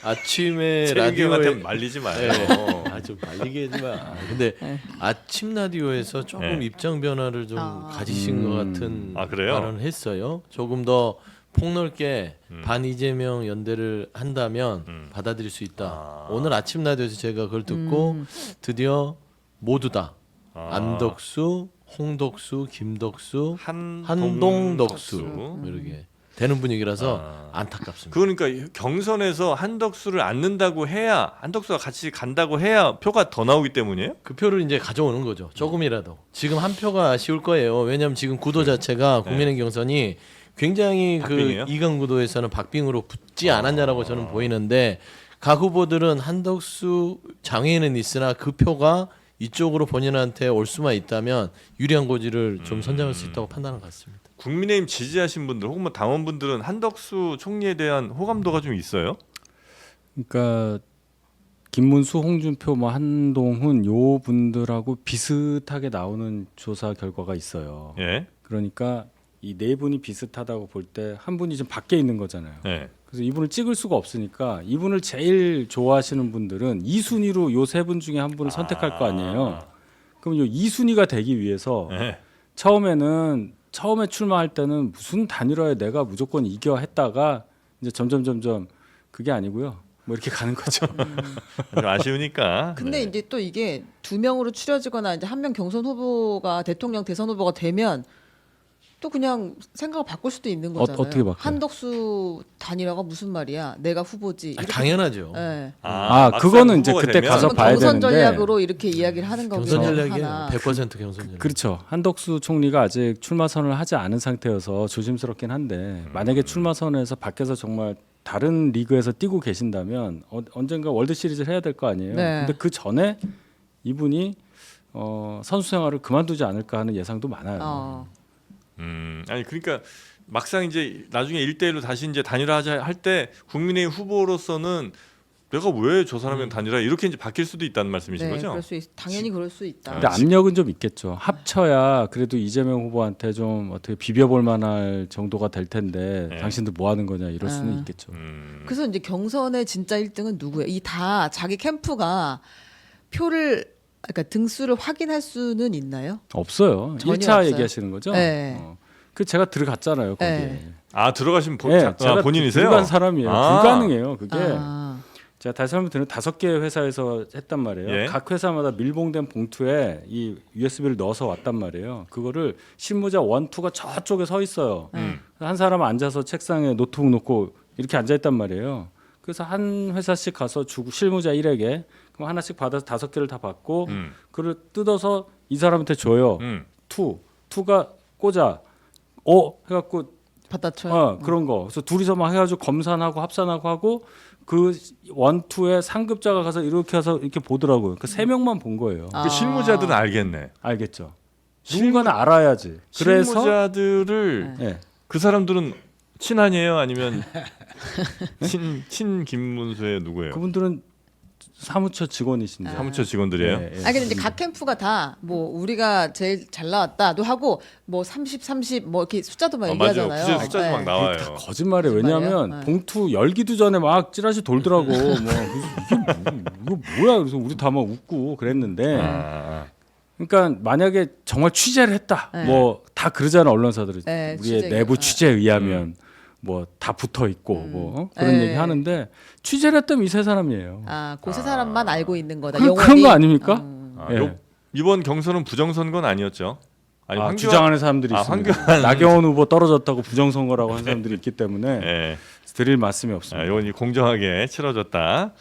아침에 최윤경한테 라디오에 말리지 마요. 네. 좀 말리게 하지 마. 근데 네. 아침 라디오에서 조금 네. 입장 변화를 좀 가지신 것 같은 아, 그래요? 발언을 했어요. 조금 더 폭넓게 반 이재명 연대를 한다면 받아들일 수 있다. 오늘 아침 라디오에서 제가 그걸 듣고 드디어 모두 다 안덕수, 홍덕수, 김덕수, 한동덕수 이렇게 되는 분위기라서 안타깝습니다. 그러니까 경선에서 한덕수를 안 넣는다고 해야 한덕수가 같이 간다고 해야 표가 더 나오기 때문이에요? 그 표를 이제 가져오는 거죠. 조금이라도. 지금 한 표가 아쉬울 거예요. 왜냐하면 지금 구도 자체가 국민의힘 경선이 굉장히 박빙이에요? 그 이강 구도에서는 박빙으로 붙지 않았냐라고 저는 보이는데 각 후보들은 한덕수 장애인은 있으나 그 표가 이쪽으로 본인한테 올 수만 있다면 유리한 고지를 좀 선점할 수 있다고 판단한 것 같습니다. 국민의힘 지지하신 분들 혹은 뭐 당원분들은 한덕수 총리에 대한 호감도가 좀 있어요? 그러니까 김문수, 홍준표, 뭐 한동훈 요 분들하고 비슷하게 나오는 조사 결과가 있어요. 예. 그러니까 이 네 분이 비슷하다고 볼 때 한 분이 좀 밖에 있는 거잖아요. 예. 그래서 이분을 찍을 수가 없으니까 이분을 제일 좋아하시는 분들은 2순위로 요 세 분 중에 한 분을 선택할 거 아니에요. 그럼 요 2순위가 되기 위해서 예. 처음에 출마할 때는 무슨 단일화에 내가 무조건 이겨 했다가 이제 점점 그게 아니고요. 뭐 이렇게 가는 거죠. 좀 아쉬우니까. 근데 네. 이제 또 이게 두 명으로 추려지거나 이제 한 명 경선 후보가 대통령 대선 후보가 되면 또 그냥 생각을 바꿀 수도 있는 거잖아요. 어떻게 바꿔요? 한덕수 단일화가 무슨 말이야? 내가 후보지. 아니, 이렇게- 당연하죠. 네. 그거는 이제 후보가 그때 되면? 가서 그러면 봐야 경선 되는데. 전략으로 이렇게 이야기를 하는 경선 거긴 전략이에요. 하나. 100% 경선 전략. 그렇죠. 한덕수 총리가 아직 출마 선언을 하지 않은 상태여서 조심스럽긴 한데 만약에 출마 선언에서 밖에서 정말 다른 리그에서 뛰고 계신다면 언젠가 월드 시리즈를 해야 될 거 아니에요. 네. 근데 그 전에 이분이 선수 생활을 그만두지 않을까 하는 예상도 많아요. 아니 그러니까 막상 이제 나중에 1대1로 다시 이제 단일화하자 할 때 국민의힘 후보로서는 내가 왜 저 사람이랑 단일화 이렇게 이제 바뀔 수도 있다는 말씀이신 네, 거죠? 당연히 그럴 수 있다. 근데 압력은 좀 있겠죠. 합쳐야 그래도 이재명 후보한테 좀 어떻게 비벼볼 만할 정도가 될 텐데 네. 당신들 뭐 하는 거냐 이럴 수는 있겠죠. 그래서 이제 경선의 진짜 1등은 누구예요? 이 다 자기 캠프가 표를 그러니까 등수를 확인할 수는 있나요? 없어요. 전혀 1차 없어요? 얘기하시는 거죠? 네. 그 제가 들어갔잖아요. 거기에. 네. 아 들어가신 제가 본인이세요? 들어간 사람이에요. 아. 불가능해요. 그게. 아, 제가 다시 한번 드리면 5개의 회사에서 했단 말이에요. 예. 각 회사마다 밀봉된 봉투에 이 USB를 넣어서 왔단 말이에요. 그거를 실무자 1, 2가 저쪽에 서 있어요. 한 사람 앉아서 책상에 노트북 놓고 이렇게 앉아 있단 말이에요. 그래서 한 회사씩 가서 주고 실무자 1에게 그럼 하나씩 받아서 5개를 다 받고 그걸 뜯어서 이 사람한테 줘요. 2가 꽂아. 해갖고 받아쳐요. 그런 거. 그래서 둘이서 막 해가지고 검산하고 합산하고 하고 그 1, 2의 상급자가 가서 이렇게 해서 이렇게 보더라고요. 그 3명만 본 거예요. 그 실무자들은 알겠네. 알겠죠. 누군가는 알아야지. 그래서 실무자들을 예. 그 사람들은 친한이에요? 아니면 친 김문수의 누구예요? 그분들은 사무처 직원이신데. 사무처 직원들이에요? 예, 예. 아 근데 이제 각 캠프가 다 뭐 우리가 제일 잘 나왔다도 하고 뭐 30, 30 뭐 이렇게 숫자도 막 맞아요. 얘기하잖아요. 구체 숫자도 막 나와요. 다 거짓말이에요. 왜냐하면 네. 봉투 열기도 전에 막 찌라시 돌더라고. 뭐 이거 뭐야? 그래서 우리 다 막 웃고 그랬는데. 그러니까 만약에 정말 취재를 했다. 네. 뭐 다 그러잖아 언론사들이. 네, 우리의 취재. 내부 취재에 의하면 뭐 다 붙어 있고 뭐 그런 네. 얘기 하는데 취재를 했다면 이 세 사람이에요. 아, 그 세 사람만 알고 있는 거다. 그런 거 아닙니까? 예. 이번 경선은 부정선거는 아니었죠? 아니, 주장하는 사람들이 있습니다. 나경원 후보 떨어졌다고 부정선거라고 하는 사람들이 있기 때문에 예. 드릴 말씀이 없습니다. 이건 공정하게 치러졌다.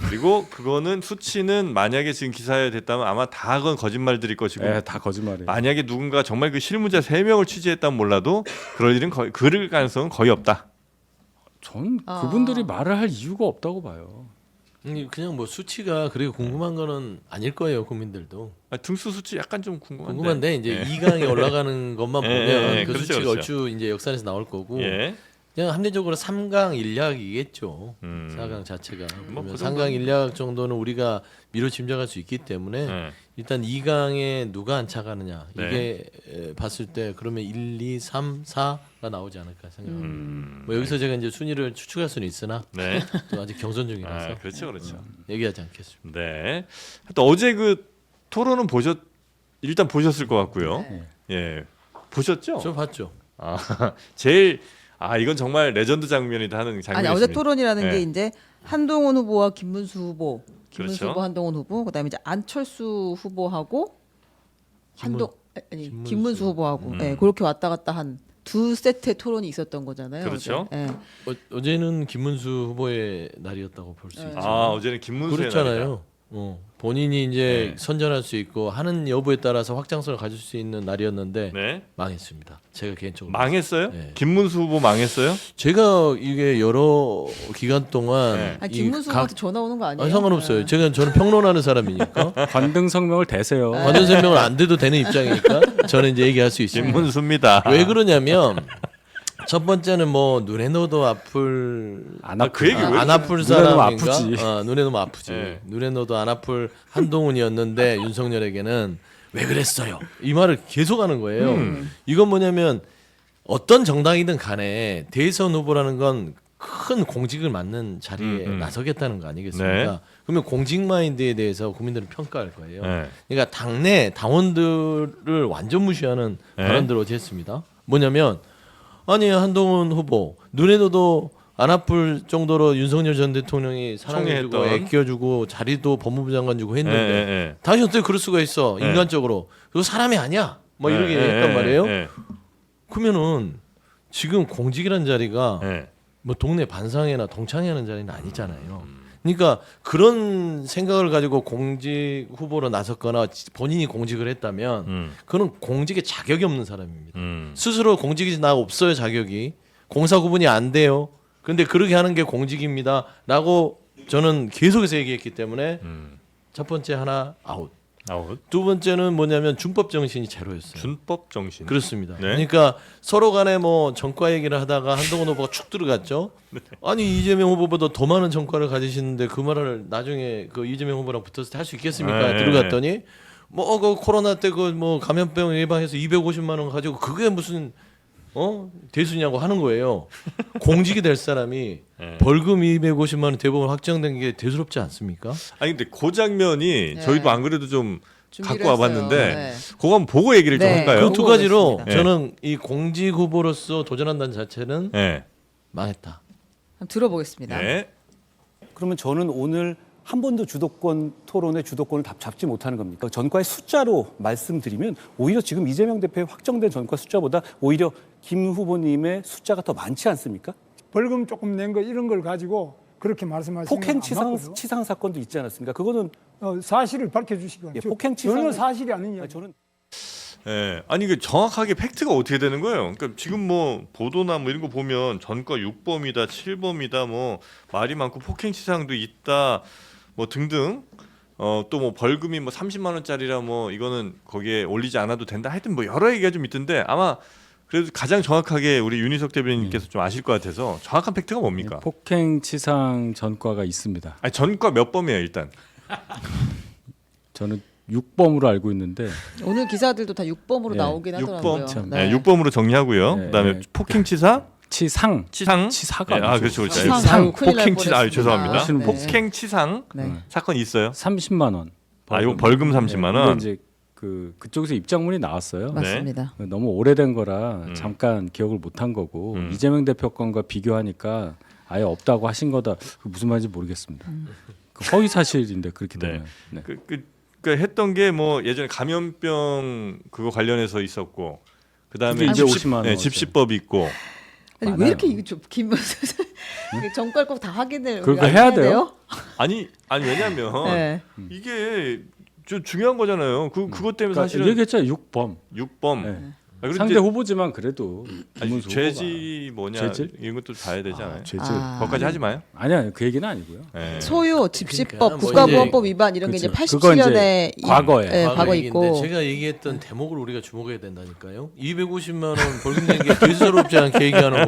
그리고 그거는 수치는 만약에 지금 기사에 됐다면 아마 다 그건 거짓말들일 것이고 예, 다 거짓말이에요. 만약에 누군가 정말 그 실무자 3명을 취재했다면 몰라도 그럴 일은 그럴 가능성은 거의 없다. 전 그분들이 말을 할 이유가 없다고 봐요. 그냥 뭐 수치가 그렇게 궁금한 거는 아닐 거예요 국민들도. 등수 수치 약간 좀 궁금한데. 궁금한데 이제 예. 2강에 올라가는 것만 보면 예, 그 그렇죠, 수치가 그렇죠. 얼추 이제 역산에서 나올 거고 예. 그냥 합리적으로 3강 1약이겠죠. 4강 자체가. 그러면 3강 1약 정도는 우리가 미뤄 짐작할 수 있기 때문에 네. 일단 2강에 누가 안착하느냐 네. 이게 봤을 때 그러면 1, 2, 3, 4가 나오지 않을까 생각합니다. 뭐 여기서 제가 이제 순위를 추측할 수는 있으나 네. 또 아직 경선 중이라서 그렇죠, 그렇죠. 얘기하지 않겠습니다. 네. 또 어제 그 토론은 일단 보셨을 것 같고요. 예. 보셨죠? 저 봤죠. 제일 이건 정말 레전드 장면이다 하는 장면이 아니 어제 있습니다. 토론이라는 네. 게 이제 한동훈 후보와 김문수 후보, 김문수 그렇죠. 후보, 한동훈 후보, 그다음에 이제 안철수 후보하고 김문수 후보하고 그렇게 왔다 갔다 한 두 세트의 토론이 있었던 거잖아요. 그렇죠. 어제. 어제는 김문수 후보의 날이었다고 볼 수 있죠. 어제는 김문수의 날이다. 그렇잖아요. 본인이 이제 네. 선전할 수 있고 하는 여부에 따라서 확장성을 가질 수 있는 날이었는데 네. 망했습니다. 제가 개인적으로 망했어요? 네. 김문수 후보 망했어요? 제가 이게 여러 기간 동안 네. 아니, 이 김문수 후보한테 전화 오는 거 아니에요? 상관없어요. 네. 저는 평론하는 사람이니까 관등 성명을 대세요. 관전 설명을 안 돼도 되는 입장이니까 저는 이제 얘기할 수 있습니다. 김문수입니다. 왜 그러냐면 첫 번째는 뭐 눈에 넣어도 아플 그 얘기 왜 안 아플 눈에 사람인가? 넣으면 아프지. 눈에 넣으면 아프지. 네. 눈에 넣어도 안 아플 한동훈이었는데 윤석열에게는 왜 그랬어요? 이 말을 계속하는 거예요. 이건 뭐냐면 어떤 정당이든 간에 대선 후보라는 건 큰 공직을 맡는 자리에 나서겠다는 거 아니겠습니까? 네. 그러면 공직 마인드에 대해서 국민들은 평가할 거예요. 네. 그러니까 당내 당원들을 완전 무시하는 네. 발언들을 어제 했습니다. 뭐냐면 아니 한동훈 후보 눈에 넣어도 안 아플 정도로 윤석열 전 대통령이 사랑해주고 총애했던. 애껴주고 자리도 법무부 장관 주고 했는데 네. 당신 어떻게 그럴 수가 있어 네. 인간적으로 그거 사람이 아니야 뭐 이렇게 했단 말이에요. 그러면은 지금 공직이라는 자리가 뭐 동네 반상회나 동창회하는 자리는 아니잖아요. 그러니까 그런 생각을 가지고 공직 후보로 나섰거나 본인이 공직을 했다면 그는 공직에 자격이 없는 사람입니다. 스스로 공직이 나 없어요 자격이 공사 구분이 안 돼요. 근데 그렇게 하는 게 공직입니다라고 저는 계속해서 얘기했기 때문에 첫 번째 하나 아웃. 두 번째는 뭐냐면 준법 정신이 제로였어요. 준법 정신. 그렇습니다. 네. 그러니까 서로 간에 뭐 전과 얘기를 하다가 한동훈 후보가 축 들어갔죠. 아니 이재명 후보보다 더 많은 전과를 가지시는데 그 말을 나중에 그 이재명 후보랑 붙었을 때 할 수 있겠습니까? 네. 들어갔더니 뭐 그 코로나 때 그 뭐 감염병 예방해서 250만 원 가지고 그게 무슨 대수냐고 하는 거예요. 공직이 될 사람이 벌금 250만 원 대법원 확정된 게 대수롭지 않습니까? 아니 근데 그 장면이 네. 저희도 안 그래도 좀 준비를 갖고 와봤는데 했어요. 네. 그거 한번 보고 얘기를 좀 네. 할까요? 그 두 가지로 보겠습니다. 저는 이 공직 후보로서 도전한다는 자체는 네. 망했다. 한번 들어보겠습니다. 네. 그러면 저는 오늘 한 번도 주도권 토론의 주도권을 잡지 못하는 겁니까? 전과의 숫자로 말씀드리면 오히려 지금 이재명 대표의 확정된 전과 숫자보다 오히려 김 후보님의 숫자가 더 많지 않습니까? 벌금 조금 낸 거 이런 걸 가지고 그렇게 말씀하시는 폭행 건 치상 사건도 있지 않았습니까? 그거는 사실을 밝혀주시기 예, 바랍니다. 폭행 전혀 치상은- 사실이 아니냐. 저는 예. 아니 그 정확하게 팩트가 어떻게 되는 거예요? 그러니까 지금 뭐 보도나 뭐 이런 거 보면 전과 6범이다, 7범이다, 뭐 말이 많고 폭행치상도 있다, 뭐 등등. 또 뭐 벌금이 뭐 30만 원짜리라 뭐 이거는 거기에 올리지 않아도 된다. 하여튼 뭐 여러 얘기가 좀 있던데 아마 그래도 가장 정확하게 우리 윤희석 대변인께서 좀 아실 것 같아서 정확한 팩트가 뭡니까? 폭행치상 전과가 있습니다. 아니 전과 몇 범이에요 일단? 저는 6범으로 알고 있는데 오늘 기사들도 다 6범으로 네. 나오긴 하더라고요. 6범. 네. 네. 6범으로 정리하고요. 네. 그다음에 네. 폭행치사, 치상 네. 치사가 아 아니죠. 그렇죠, 치상. 그렇죠. 아유, 큰일 날 폭행치사, 죄송합니다. 뻔했습니다. 네. 폭행치상 네. 사건이 있어요. 30만 원. 이거 벌금 30만 원. 근데 이제 그쪽에서 입장문이 나왔어요. 맞습니다. 너무 오래된 거라 음. 잠깐 기억을 못한 거고 이재명 대표 건과 비교하니까 아예 없다고 하신 거다. 그 무슨 말인지 모르겠습니다. 그 허위 사실인데 그렇게 네. 되면. 네. 그 했던 게 뭐 예전에 감염병 그거 관련해서 있었고 그다음에 그게 250만 원. 집시법 있고 아니 많아요. 왜 이렇게 이거 좀 김문수 정과를 꼭 다 확인을 그거 우리가 해야 돼요? 아니 왜냐면 네. 이게 좀 중요한 거잖아요. 그것 때문에 그러니까 사실은 얘기했잖아요. 6범. 6범. 네. 그리고 상대 이제 후보지만 그래도 아니, 김문수 죄지 뭐냐 죄질? 이런 것도 봐야 되지 않아요? 죄질. 거기까지 하지 마요. 아니야 그 얘기는 아니고요. 네. 소유, 집시법, 그러니까 뭐 국가보안법 위반 이런 게 이제 그렇죠. 그거 이제 87년에 과거에. 과거 얘기인데 있고 제가 얘기했던 대목을 우리가 주목해야 된다니까요. 250만 원 벌금 내는 게 대수롭지 않게 얘기하는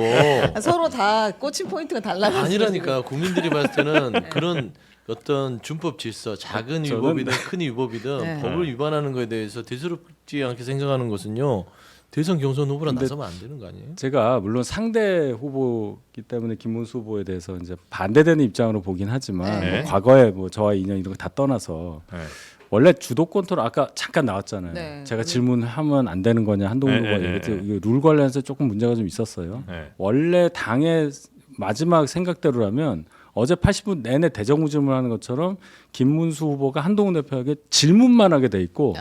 거 서로 다 꽂힌 포인트가 달라요. 아니라니까. 국민들이 봤을 때는 그런 어떤 준법 질서, 작은 저는- 위법이든 큰 위법이든 네. 법을 위반하는 거에 대해서 대수롭지 않게 생각하는 것은요. 대선 경선 후보라 근데 나서면 안 되는 거 아니에요? 제가 물론 상대 후보이기 때문에 김문수 후보에 대해서 이제 반대되는 입장으로 보긴 하지만 네. 뭐 과거에 뭐 저와 인연 이런 거 다 떠나서 네. 원래 주도권 토론 아까 잠깐 나왔잖아요. 네. 제가 질문하면 안 되는 거냐 한동훈 네, 후보가 네, 얘기했죠. 네. 이거 룰 관련해서 조금 문제가 좀 있었어요. 네. 원래 당의 마지막 생각대로라면 어제 80분 내내 대정부질문하는 것처럼 김문수 후보가 한동훈 대표에게 질문만 하게 돼 있고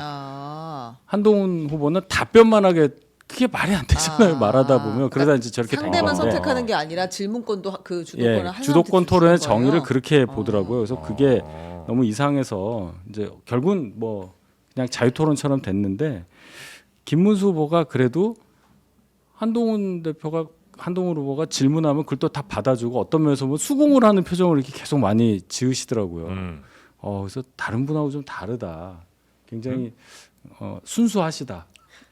한동훈 후보는 답변만 하게 그게 말이 안 되잖아요. 말하다 보면 그러다 이제 저렇게 상대만 된 건데. 선택하는 게 아니라 질문권도 그 주도권을 예, 한 주도권 사람한테 토론의 주시는 정의를 거예요. 그렇게 보더라고요. 그래서 그게 너무 이상해서 이제 결국은 뭐 그냥 자유 토론처럼 됐는데 김문수 후보가 그래도 한동훈 후보가 질문하면 그걸 또 다 받아주고 어떤 면에서 보면 수긍을 하는 표정을 이렇게 계속 많이 지으시더라고요. 그래서 다른 분하고 좀 다르다. 굉장히 순수하시다.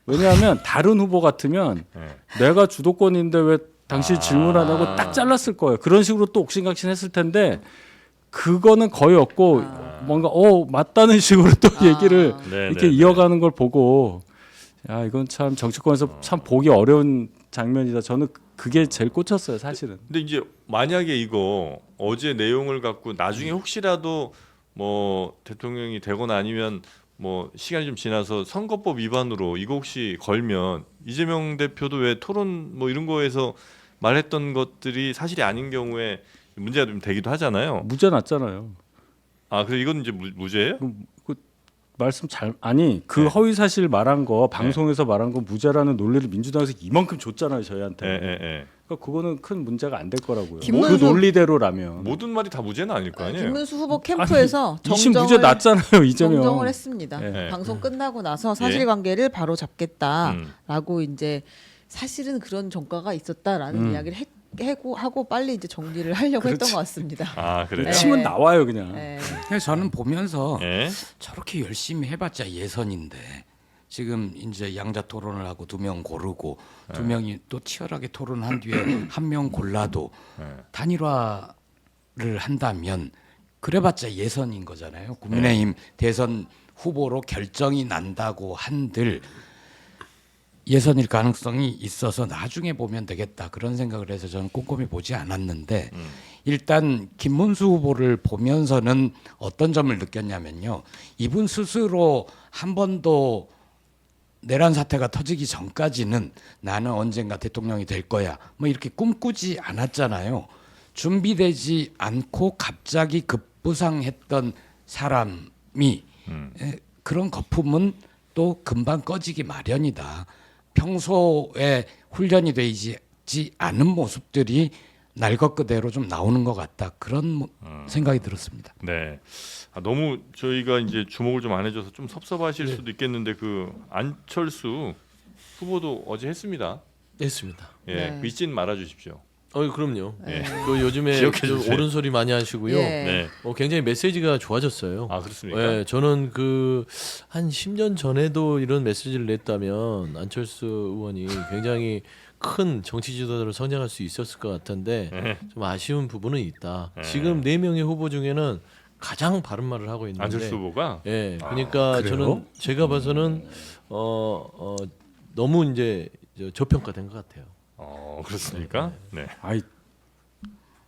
왜냐하면 다른 후보 같으면 내가 주도권인데 왜 당신 질문하냐고 딱 잘랐을 거예요. 그런 식으로 또 옥신각신했을 텐데 그거는 거의 없고 뭔가 맞다는 식으로 또 얘기를 이렇게 이어가는 걸 보고 야 이건 참 정치권에서 참 보기 어려운 장면이다. 저는 그게 제일 꽂혔어요, 사실은. 근데 이제 만약에 이거 어제 내용을 갖고 나중에 혹시라도 뭐 대통령이 되거나 아니면 뭐 시간이 좀 지나서 선거법 위반으로 이거 혹시 걸면 이재명 대표도 왜 토론 뭐 이런 거에서 말했던 것들이 사실이 아닌 경우에 문제가 좀 되기도 하잖아요. 무죄 났잖아요. 아, 그래서 이건 이제 무죄예요? 말씀 그 허위 사실 말한 거 방송에서 말한 거 무죄라는 논리를 민주당에서 이만큼 줬잖아요, 저희한테. 그러니까 그거는 큰 문제가 안 될 거라고요. 그 논리대로라면. 모든 말이 다 무죄는 아닐 거 아니에요. 김문수 후보 캠프에서 이심 무죄 났잖아요, 이재명. 정정을 했습니다. 네. 방송 끝나고 나서 사실관계를 바로 잡겠다라고 음. 이제 사실은 그런 전과가 있었다라는 이야기를 하고 빨리 이제 정리를 하려고 했던 것 같습니다. 아, 그래요? 치면 나와요, 그냥. 그래서 저는 보면서 예? 저렇게 열심히 해봤자 예선인데 지금 이제 양자 토론을 하고 2명 고르고 2명이 또 치열하게 토론한 뒤에 1명 골라도 단일화를 한다면 그래봤자 예선인 거잖아요. 국민의힘 대선 후보로 결정이 난다고 한들 예선일 가능성이 있어서 나중에 보면 되겠다 그런 생각을 해서 저는 꼼꼼히 보지 않았는데 일단 김문수 후보를 보면서는 어떤 점을 느꼈냐면요. 이분 스스로 한 번도 내란 사태가 터지기 전까지는 나는 언젠가 대통령이 될 거야 뭐 이렇게 꿈꾸지 않았잖아요. 준비되지 않고 갑자기 급부상했던 사람이 그런 거품은 또 금방 꺼지기 마련이다. 평소에 훈련이 되지 않은 모습들이 날 것 그대로 좀 나오는 것 같다. 그런 생각이 들었습니다. 네. 너무 저희가 이제 주목을 좀 안 해줘서 좀 섭섭하실 수도 있겠는데 그 안철수 후보도 어제 했습니다. 했습니다. 예, 네. 잊진 말아 주십시오. 그럼요. 예. 그 요즘에 기억해 좀 주세요. 옳은 소리 많이 하시고요. 네. 굉장히 메시지가 좋아졌어요. 아, 그렇습니까? 예, 저는 한 10년 전에도 이런 메시지를 냈다면 안철수 의원이 굉장히 큰 정치 지도자로 성장할 수 있었을 것 같은데 좀 아쉬운 부분은 있다. 지금 4명의 후보 중에는 가장 바른 말을 하고 있는데 안철수 후보가 예, 그러니까 그래요? 저는 제가 봐서는 너무 이제 저평가된 것 같아요. 그렇습니까? 네. 아이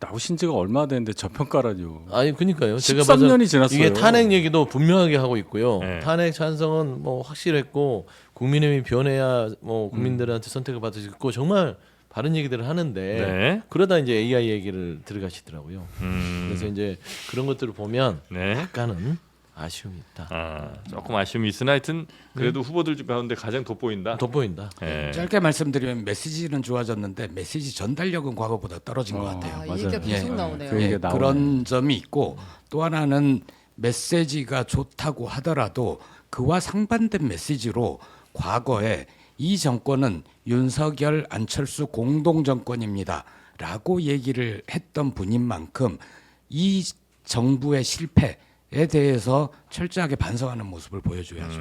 나오신 지가 얼마 됐는데 저평가라뇨. 아니 그러니까요. 제가 13년이 지났어요. 이게 탄핵 얘기도 분명하게 하고 있고요. 네. 탄핵 찬성은 뭐 확실했고 국민의힘이 변해야 뭐 국민들한테 선택을 받을 수 있고 정말 바른 얘기들을 하는데 네. 그러다 이제 AI 얘기를 들어가시더라고요. 그래서 이제 그런 것들을 보면 네. 약간은 아쉬움이 있다. 조금 아쉬움이 있으나 하여튼 그래도 후보들 가운데 가장 돋보인다. 돋보인다. 예. 짧게 말씀드리면 메시지는 좋아졌는데 메시지 전달력은 과거보다 떨어진 것 같아요. 이 얘기가 계속 예. 나오네요. 그 얘기가 나오네. 그런 점이 있고 또 하나는 메시지가 좋다고 하더라도 그와 상반된 메시지로 과거에 이 정권은 윤석열 안철수 공동 정권입니다라고 얘기를 했던 분인 만큼 이 정부의 실패에 대해서 철저하게 반성하는 모습을 보여줘야죠.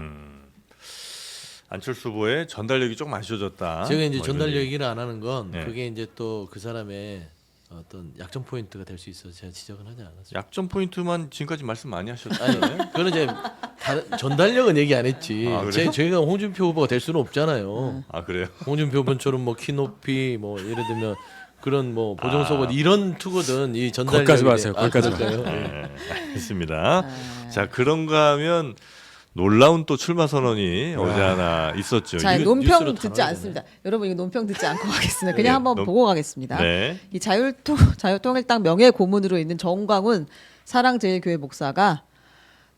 안철수 후보의 전달력이 조금 아쉬워졌다. 제가 이제 뭐 전달 이런 얘기. 얘기를 안 하는 건 네. 그게 이제 또 그 사람의 어떤 약점 포인트가 될 수 있어서 제가 지적은 하지 않았어요. 약점 포인트만 지금까지 말씀 많이 하셨죠. 아니, 그거는 이제 전달력은 얘기 안 했지. 아, 그래요? 저희가 홍준표 후보가 될 수는 없잖아요. 아 그래요? 홍준표 후보처럼 뭐 키 높이 뭐 예를 들면 그런 뭐 보정속옷 이런 투거든 이 전달력이 거기까지 마세요. 거기까지 그럴까요? 네, 알겠습니다. 자 그런가 하면 놀라운 또 출마 선언이 어제 하나 있었죠. 자, 이거 논평 뉴스로 듣지 다뤄야 않습니다. 여러분 이거 논평 듣지 않고 가겠습니다. 네, 그냥 한번 보고 가겠습니다. 네. 이 자유통일당 명예 고문으로 있는 정광훈 사랑제일교회 목사가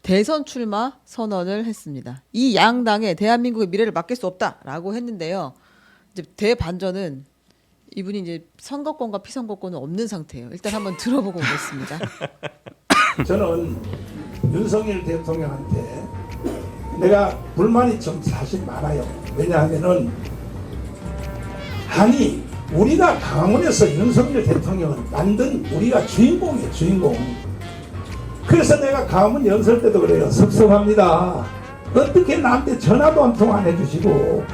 대선 출마 선언을 했습니다. 이 양당에 대한민국의 미래를 맡길 수 없다라고 했는데요. 이제 대반전은 이분이 이제 선거권과 피선거권은 없는 상태예요. 일단 한번 들어보고 오겠습니다. 저는 윤석열 대통령한테 내가 불만이 좀 사실 많아요. 왜냐하면은 아니 우리가 강원에서 윤석열 대통령을 만든 우리가 주인공이에요. 주인공. 그래서 내가 강원 연설 때도 그래요. 섭섭합니다. 어떻게 나한테 전화도 한 통 안 해주시고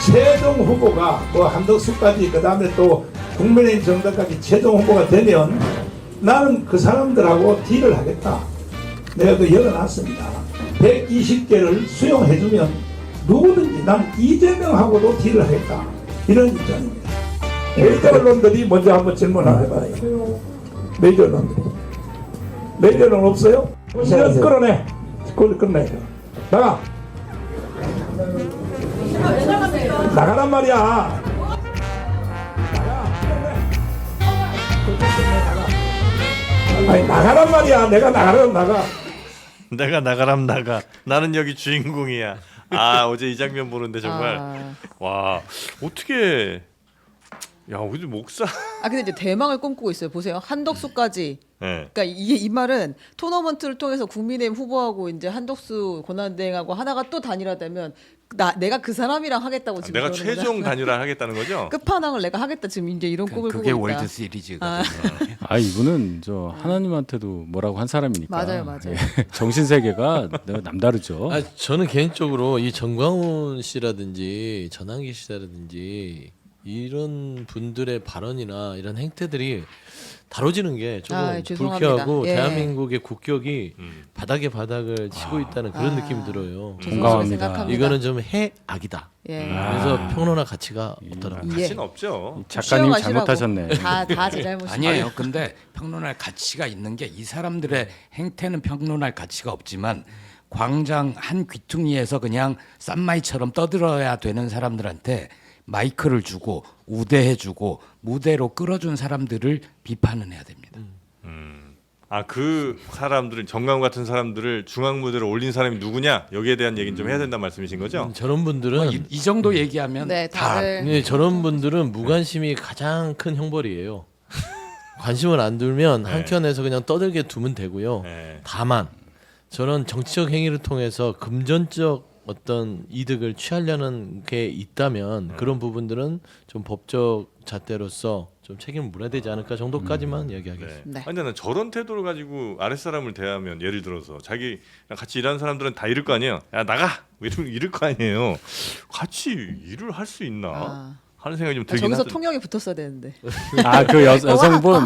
최종 후보가 뭐 한덕수까지 그 다음에 또 국민의힘 정당까지 최종 후보가 되면 나는 그 사람들하고 딜을 하겠다. 내가 그 열어놨습니다. 120개를 수용해주면 누구든지 난 이재명하고도 딜을 하겠다. 이런 입장입니다. 메이저 언론들이 먼저 한번 질문을 해봐요. 메이저 언론들이. 메이저 언론 없어요? 이런 끌어내. 그걸 끝내요. 나가. 나가란 말이야. 아니 나가란 말이야. 내가 나가라면 나가. 내가 나가람 나가. 나는 여기 주인공이야. 아 어제 이 장면 보는데 정말 와 어떻게 야 우리 목사. 근데 이제 대망을 꿈꾸고 있어요. 보세요. 한덕수까지. 네. 그러니까 이 말은 토너먼트를 통해서 국민의힘 후보하고 이제 한덕수 권한대행하고 하나가 또 단일화되면 내가 그 사람이랑 하겠다고 지금 내가 그러는 최종 거잖아요. 단일화 하겠다는 거죠? 끝판왕을 내가 하겠다 지금 이제 이런 꿈을 꾸고 그게 있다. 월드 시리즈가 이분은 저 하나님한테도 뭐라고 한 사람이니까. 맞아요. 정신 세계가 남다르죠. 저는 개인적으로 이 정광훈 씨라든지 전환기 씨라든지 이런 분들의 발언이나 이런 행태들이 다뤄지는 게 조금 죄송합니다. 불쾌하고 예. 대한민국의 국격이 바닥에 바닥을 치고 있다는 그런 느낌이 들어요. 공감합니다. 이거는 좀 해악이다. 예. 그래서 평론할 가치가 없더라고요. 가치는 없죠. 작가님 쉬어가시라고. 잘못하셨네. 다 제 잘못이에요. 아니에요. 근데 평론할 가치가 있는 게 이 사람들의 행태는 평론할 가치가 없지만 광장 한 귀퉁이에서 그냥 쌈마이처럼 떠들어야 되는 사람들한테 마이크를 주고 우대해주고 무대로 끌어준 사람들을 비판은 해야 됩니다. 아 그 사람들을 정강 같은 사람들을 중앙 무대로 올린 사람이 누구냐 여기에 대한 얘기는 좀 해야 된다는 말씀이신 거죠? 저런 분들은 이 정도 얘기하면 네, 다들 네, 저런 분들은 무관심이 가장 큰 형벌이에요. 관심을 안 두면 한켠에서 그냥 떠들게 두면 되고요. 네. 다만 저런 정치적 행위를 통해서 금전적 어떤 이득을 취하려는 게 있다면 그런 부분들은 좀 법적 잣대로서 좀 책임을 물어야 되지 않을까 정도까지만 이야기하겠습니다. 네. 아니 나는 저런 태도를 가지고 아랫사람을 대하면 예를 들어서 자기랑 같이 일하는 사람들은 다 이럴 거 아니에요. 야 나가 이럴 거 아니에요. 같이 일을 할 수 있나 하는 생각이 좀 들긴 저기서 하더라고요. 통역이 붙었어야 되는데. 그 여성분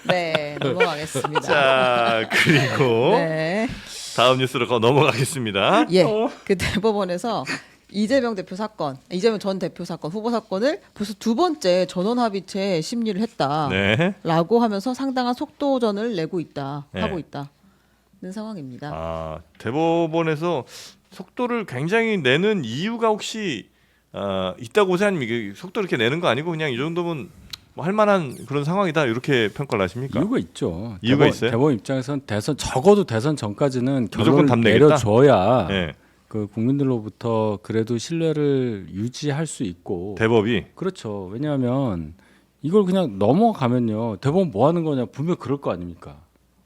네, 넘어가겠습니다. 자 그리고 네. 다음 뉴스로 넘어가겠습니다. 예, 그 대법원에서 이재명 대표 사건, 이재명 전 대표 사건, 후보 사건을 벌써 두 번째 전원 합의체 심리를 했다라고 네. 하면서 상당한 속도전을 내고 있다, 네. 하고 있다는 상황입니다. 아 대법원에서 속도를 굉장히 내는 이유가 혹시 있다고 보세요? 아니면 이게 속도 이렇게 내는 거 아니고 그냥 이 정도면 뭐 할만한 그런 상황이다 이렇게 평가를 하십니까? 이유가 있죠. 이유가 있어요? 대법원 입장에선 적어도 대선 전까지는 무조건 결론을 답 내겠다? 내려줘야 네. 그 국민들로부터 그래도 신뢰를 유지할 수 있고. 대법이 그렇죠. 왜냐하면 이걸 그냥 넘어가면요. 대법원 뭐 하는 거냐 분명 그럴 거 아닙니까?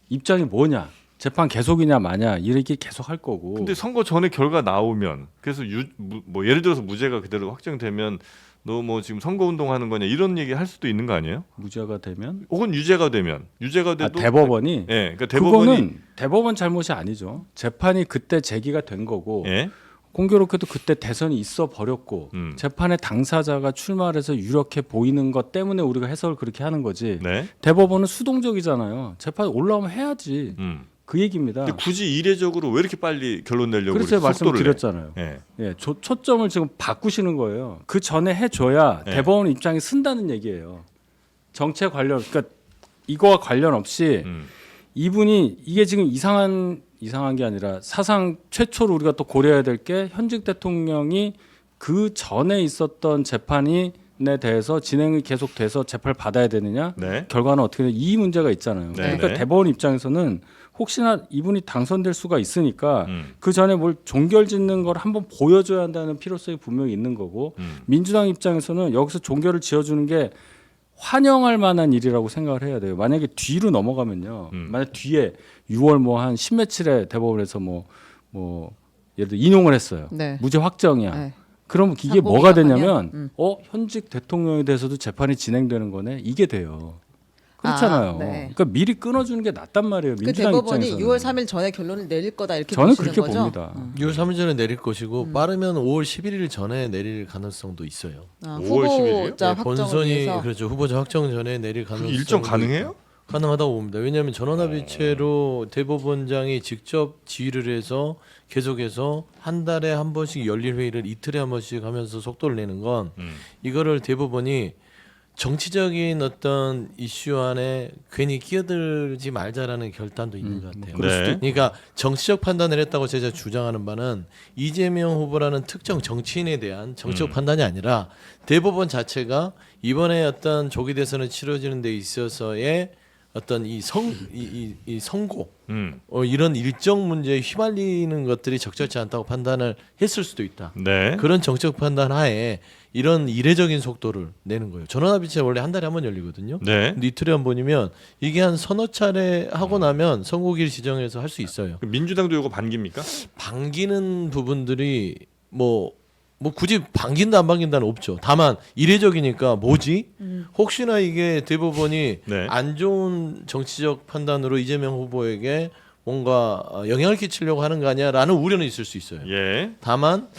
입장이 뭐냐? 재판 계속이냐 마냐 이렇게 계속 할 거고. 근데 선거 전에 결과 나오면 그래서 뭐 예를 들어서 무죄가 그대로 확정되면 너 뭐 지금 선거 운동하는 거냐 이런 얘기 할 수도 있는 거 아니에요? 무죄가 되면 혹은 유죄가 돼도 대법원이 예, 그러니까 대법원이 그거는 대법원 잘못이 아니죠. 재판이 그때 제기가 된 거고 예? 공교롭게도 그때 대선이 있어 버렸고 재판의 당사자가 출마를 해서 유력해 보이는 것 때문에 우리가 해석을 그렇게 하는 거지. 네. 대법원은 수동적이잖아요. 재판 올라오면 해야지. 그 얘기입니다. 근데 굳이 이례적으로 왜 이렇게 빨리 결론 내려고 그래서 이렇게 속도를 내? 말씀드렸잖아요. 예. 예, 초점을 지금 바꾸시는 거예요. 그 전에 해줘야 네. 대법원 입장이 쓴다는 얘기예요. 정책 관련, 그러니까 이거와 관련 없이 이분이 이게 지금 이상한 게 아니라 사상 최초로 우리가 또 고려해야 될 게 현직 대통령이 그 전에 있었던 재판에 대해서 진행이 계속돼서 재판을 받아야 되느냐, 네. 결과는 어떻게 되냐 이 문제가 있잖아요. 네. 그러니까 네. 대법원 입장에서는 혹시나 이분이 당선될 수가 있으니까 그 전에 뭘 종결 짓는 걸 한번 보여줘야 한다는 필요성이 분명히 있는 거고 민주당 입장에서는 여기서 종결을 지어주는 게 환영할 만한 일이라고 생각을 해야 돼요. 만약에 뒤로 넘어가면요. 만약 뒤에 6월 뭐 한 10며칠에 대법원에서 뭐 예를 들어 인용을 했어요. 네. 무죄 확정이야. 네. 그럼 이게 상고기가 뭐가 되냐면 가면, 현직 대통령에 대해서도 재판이 진행되는 거네. 이게 돼요. 그렇잖아요. 네. 그러니까 미리 끊어주는 게 낫단 말이에요. 그 민주당 대법원이 입장에서는. 6월 3일 전에 결론을 내릴 거다 이렇게 저는 보시는 그렇게 거죠? 봅니다. 6월 3일 전에 내릴 것이고 빠르면 5월 11일 전에 내릴 가능성도 있어요. 5월 11일 이요? 후보자 네, 확정을 본선이 위해서. 그렇죠. 후보자 확정 전에 내릴 가능성이 일정 가능해요? 가능하다고 봅니다. 왜냐하면 전원합의체로 대법원장이 직접 지휘를 해서 계속해서 한 달에 한 번씩 열릴 회의를 이틀에 한 번씩 하면서 속도를 내는 건 이거를 대법원이 정치적인 어떤 이슈 안에 괜히 끼어들지 말자라는 결단도 있는 것 같아요. 네. 그러니까 정치적 판단을 했다고 제가 주장하는 바는 이재명 후보라는 특정 정치인에 대한 정치적 판단이 아니라 대법원 자체가 이번에 어떤 조기 대선을 치러지는 데 있어서의 어떤 이 선고 이런 일정 문제에 휘말리는 것들이 적절치 않다고 판단을 했을 수도 있다. 네. 그런 정책 판단 하에 이런 이례적인 속도를 내는 거예요. 전원합의체 원래 한 달에 한 번 열리거든요. 네. 근데 이틀에 한 번이면 이게 한 서너 차례 하고 나면 선고기를 지정해서 할 수 있어요. 민주당도 이거 반깁니까? 반기는 부분들이 뭐 굳이 반긴다 안 반긴다는 없죠. 다만 이례적이니까 뭐지? 혹시나 이게 대법원이 네. 안 좋은 정치적 판단으로 이재명 후보에게 뭔가 영향을 끼치려고 하는 거 아니야라는 우려는 있을 수 있어요. 예. 다만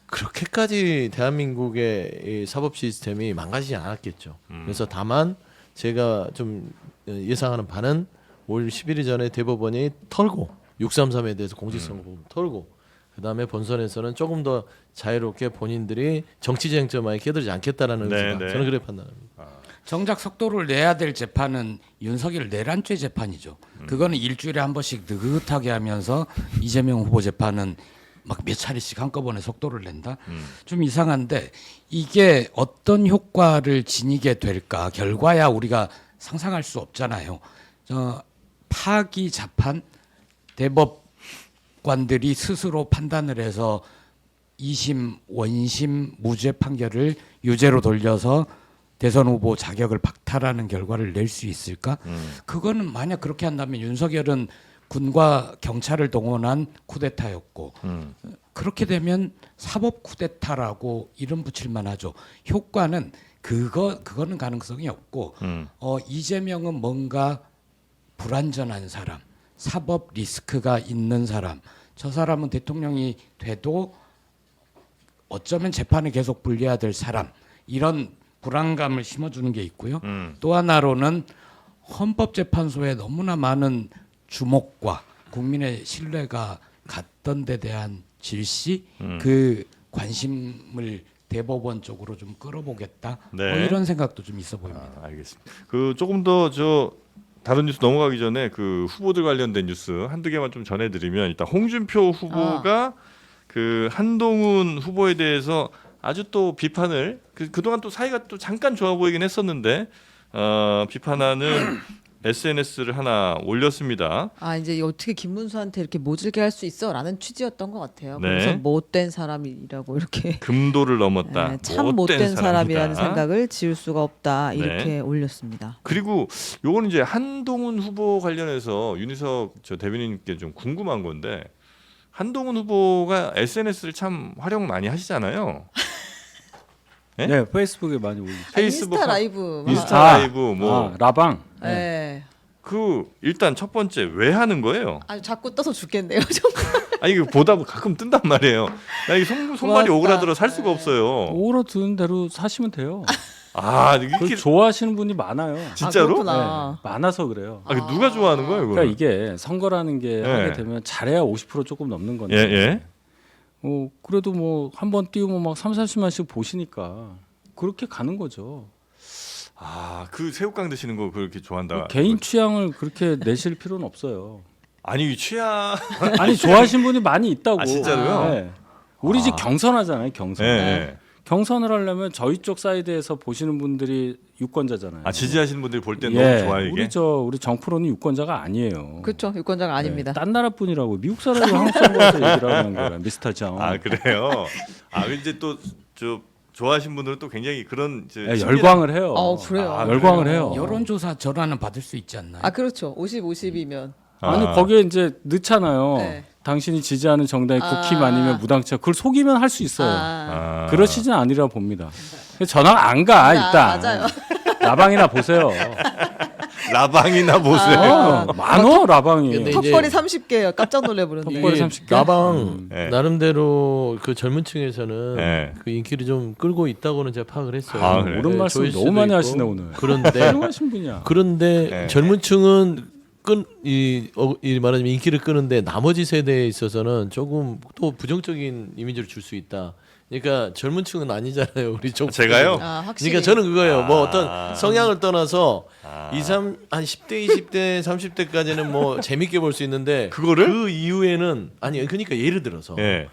그렇게까지 대한민국의 이 사법 시스템이 망가지지 않았겠죠. 그래서 다만 제가 좀 예상하는 바는 올 11일 전에 대법원이 털고 633에 대해서 공직선거 부분 털고 그다음에 본선에서는 조금 더 자유롭게 본인들이 정치 쟁점에 끼어들지 않겠다라는 의지다. 네. 저는 그렇게 판단합니다. 정작 속도를 내야 될 재판은 윤석열 내란죄 재판이죠. 그거는 일주일에 한 번씩 느긋하게 하면서 이재명 후보 재판은 막 몇 차례씩 한꺼번에 속도를 낸다. 좀 이상한데 이게 어떤 효과를 지니게 될까? 결과야 우리가 상상할 수 없잖아요. 파기 자판 대법관들이 스스로 판단을 해서 2심 원심 무죄 판결을 유죄로 돌려서 대선 후보 자격을 박탈하는 결과를 낼 수 있을까? 그거는 만약 그렇게 한다면 윤석열은 군과 경찰을 동원한 쿠데타였고 그렇게 되면 사법 쿠데타라고 이름 붙일 만하죠. 효과는 그거는 가능성이 없고 이재명은 뭔가 불완전한 사람, 사법 리스크가 있는 사람, 저 사람은 대통령이 돼도 어쩌면 재판에 계속 불려야 될 사람 이런 불안감을 심어주는 게 있고요. 또 하나로는 헌법재판소에 너무나 많은 주목과 국민의 신뢰가 갔던 데 대한 질시 그 관심을 대법원 쪽으로 좀 끌어보겠다. 네. 뭐 이런 생각도 좀 있어 보입니다. 알겠습니다. 그 조금 더 다른 뉴스 넘어가기 전에 그 후보들 관련된 뉴스 한두 개만 좀 전해드리면 일단 홍준표 후보가 그 한동훈 후보에 대해서 아주 또 비판을 그동안 또 사이가 또 잠깐 좋아 보이긴 했었는데 비판하는 SNS를 하나 올렸습니다. 아 이제 어떻게 김문수한테 이렇게 모질게 할 수 있어라는 취지였던 것 같아요. 네. 그래서 못된 사람이라고 이렇게 금도를 넘었다. 네, 참 못된 사람이라는 사람이다. 생각을 지울 수가 없다 이렇게 네. 올렸습니다. 그리고 요거는 이제 한동훈 후보 관련해서 윤희석 저 대변인께 좀 궁금한 건데 한동훈 후보가 SNS를 참 활용 많이 하시잖아요. 네? 네, 페이스북에 많이 올리죠. 페이스북 인스타 라이브. 인스타 라이브 뭐 라방. 네. 그 일단 첫 번째 왜 하는 거예요? 아 자꾸 떠서 죽겠네요. 정말. 아니 이거 보다 가끔 뜬단 말이에요. 나 이게 손발이 고맙다. 오그라들어 살 수가 없어요. 오그라드는 대로 사시면 돼요. 아 그걸 이렇게 좋아하시는 분이 많아요. 진짜로? 그렇구나. 네, 많아서 그래요. 아, 누가 좋아하는 거예요, 그거? 그러니까 이게 선거라는 게 네. 하게 되면 잘해야 50% 조금 넘는 건데. 예, 예. 그래도 뭐 한 번 띄우면 막 30~40만씩 보시니까 그렇게 가는 거죠. 아, 그 새우깡 드시는 거 그렇게 좋아한다. 개인 취향을 그렇게 내실 필요는 없어요. 아니 취향. 아니 좋아하시는 분이 많이 있다고. 아, 진짜로요? 네. 우리 집 경선하잖아요, 경선. 예. 예. 경선을 하려면 저희 쪽 사이드에서 보시는 분들이 유권자잖아요. 아 지지하시는 분들이 볼 때 예, 너무 좋아요 이게. 우리 정프로는 유권자가 아니에요. 그렇죠. 유권자가 아닙니다. 딴 나라 분이라고 미국 사람이 한국 선거에서 얘기를 하는 거예요, 미스터 정. 아 그래요. 아 이제 또 저 좋아하시는 분들은 또 굉장히 그런 열광을 해요. 그래요. 열광을 해요. 여론조사 전화는 받을 수 있지 않나요? 아 그렇죠. 50-50이면. 아니 거기에 이제 넣잖아요. 네. 당신이 지지하는 정당이 국힘 아니면 무당차. 그걸 속이면 할 수 있어요. 그러시진 아니라 봅니다. 전화가 안 가 일단. 맞아요. 라방이나 보세요. 라방이나 보세요. 많어 라방이. 근데 턱걸이 30개요. 깜짝 놀래버렸네. 턱걸이 이게 30개? 나방 네. 나름대로 그 젊은층에서는 네. 그 인기를 좀 끌고 있다고는 제가 파악을 했어요. 아, 그래요? 옳은 말씀 조회수도 너무 많이 있고. 하시네 오늘. 그런데 훌륭하신 분이야. 그런데 네. 젊은층은 이 말하자면 인기를 끄는데 나머지 세대에 있어서는 조금 또 부정적인 이미지를 줄 수 있다. 그러니까 젊은층은 아니잖아요, 우리 쪽. 제가요? 확실히. 그러니까 저는 그거예요. 뭐 어떤 성향을 떠나서 한 10대, 20대, 30대까지는 뭐 재밌게 볼 수 있는데 그거를? 그 이후에는 아니 그러니까 예를 들어서 예.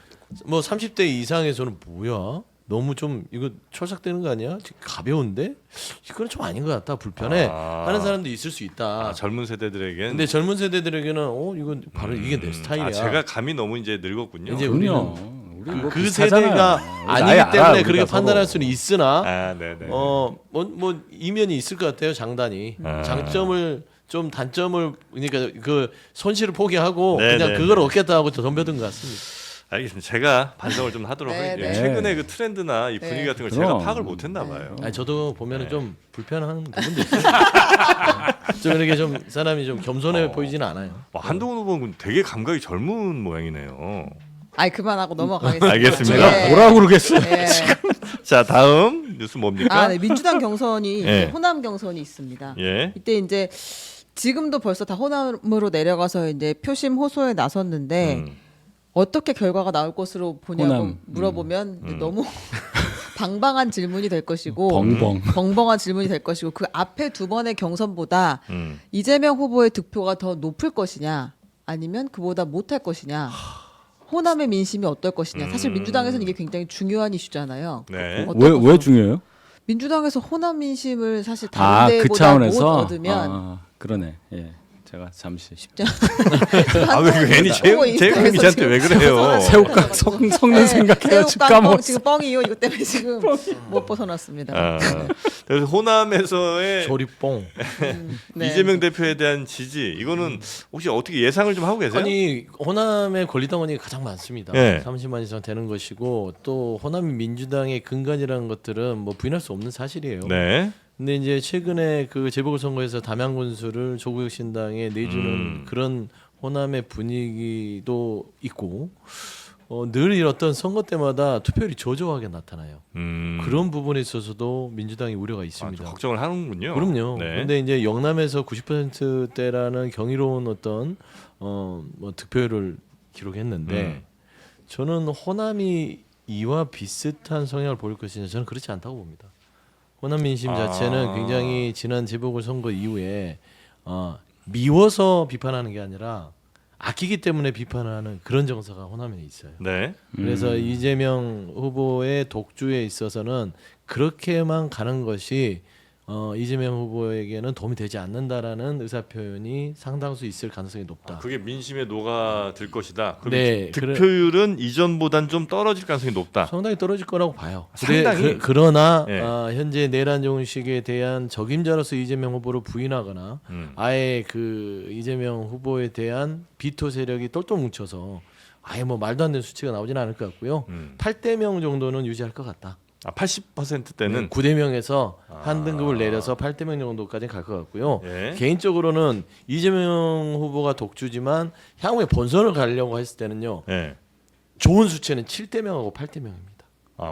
뭐 30대 이상에서는 뭐야? 너무 좀 이거 철삭되는 거 아니야? 가벼운데 이거는 좀 아닌 것 같다. 불편해 하는 사람도 있을 수 있다. 아, 젊은 세대들에겐. 근데 젊은 세대들에게는 이건 바로 이게 내 스타일이야. 아, 제가 감이 너무 이제 늙었군요. 이제 그럼요. 우리는 우리 뭐 그 비슷하잖아요. 세대가 우리 아니기 나이 알아, 때문에 우리가 그렇게 서로. 판단할 수는 있으나 아, 네네. 뭐 이면이 있을 것 같아요. 장단이 장점을 좀 단점을 그러니까 그 손실을 포기하고 네, 그냥 네, 그걸 네. 얻겠다 하고 덤벼든 것 같습니다. 알겠습니다. 제가 반성을 좀 하도록 네, 하겠습니다. 네. 최근에 그 트렌드나 이 분위기 네. 같은 걸 제가 그럼. 파악을 못했나 봐요. 아니, 저도 보면은 네. 좀 불편한 부분도 있어요. 좀 이렇게 좀 사람이 좀 겸손해 보이지는 않아요. 한동훈 후보는 되게 감각이 젊은 모양이네요. 아이 그만하고 넘어가겠습니다. 알겠습니다. 제가 뭐라 그러겠어요. 네. 자 다음 뉴스 뭡니까? 네. 민주당 경선이 예. 이제 호남 경선이 있습니다. 예. 이때 이제 지금도 벌써 다 호남으로 내려가서 이제 표심 호소에 나섰는데 어떻게 결과가 나올 것으로 보냐고 호남. 물어보면 너무 방방한 질문이 될 것이고 벙벙. 한 질문이 될 것이고 그 앞에 두 번의 경선보다 음. 이재명 후보의 득표가 더 높을 것이냐 아니면 그보다 못할 것이냐 호남의 민심이 어떨 것이냐 사실 민주당에서는 이게 굉장히 중요한 이슈잖아요. 네. 왜 중요해요? 민주당에서 호남 민심을 사실 다른 그 데보다 차원에서 못 얻으면 그러네. 예. 제가 잠시 아, 왜 괜히 재영 기자한테 왜 그래요? 새우깡 섞는 생각해요. 집 까먹었어. 지금 뻥이요. 이거 때문에 지금 못 벗어났습니다. 아, 그래서 호남에서의 조립봉. 네. 이재명 대표에 대한 지지 이거는 혹시 어떻게 예상을 좀 하고 계세요? 아니 호남의 권리당원이 가장 많습니다. 네. 30만 이상 되는 것이고 또 호남 민주당의 근간이라는 것들은 뭐 부인할 수 없는 사실이에요. 네. 근데 이제 최근에 그 재보궐선거에서 담양군수를 조국혁신당에 내주는 그런 호남의 분위기도 있고 늘 이 어떤 선거 때마다 투표율이 저조하게 나타나요. 그런 부분에 있어서도 민주당이 우려가 있습니다. 걱정을 하는군요. 그럼요. 네. 근데 이제 영남에서 90%대라는 경이로운 어떤 뭐 득표율을 기록했는데 저는 호남이 이와 비슷한 성향을 보일 것이냐 저는 그렇지 않다고 봅니다. 호남 민심 자체는 굉장히 지난 재보궐선거 이후에 미워서 비판하는 게 아니라 아끼기 때문에 비판하는 그런 정서가 호남에 있어요. 네. 그래서 이재명 후보의 독주에 있어서는 그렇게만 가는 것이 이재명 후보에게는 도움이 되지 않는다라는 의사 표현이 상당수 있을 가능성이 높다. 그게 민심에 녹아들 것이다. 그럼 네, 득표율은 이전보단 좀 떨어질 가능성이 높다. 상당히 떨어질 거라고 봐요. 상당히? 그러나 예. 현재 내란 정식에 대한 적임자로서 이재명 후보를 부인하거나 아예 그 이재명 후보에 대한 비토 세력이 똘똘 뭉쳐서 아예 뭐 말도 안 되는 수치가 나오지는 않을 것 같고요. 8대 명 정도는 유지할 것 같다. 80%대는 9대 명에서 한 등급을 내려서 8대 명 정도까지 갈 것 같고요. 예. 개인적으로는 이재명 후보가 독주지만 향후에 본선을 가려고 했을 때는요. 예. 좋은 수치는 7대 명하고 8대 명입니다.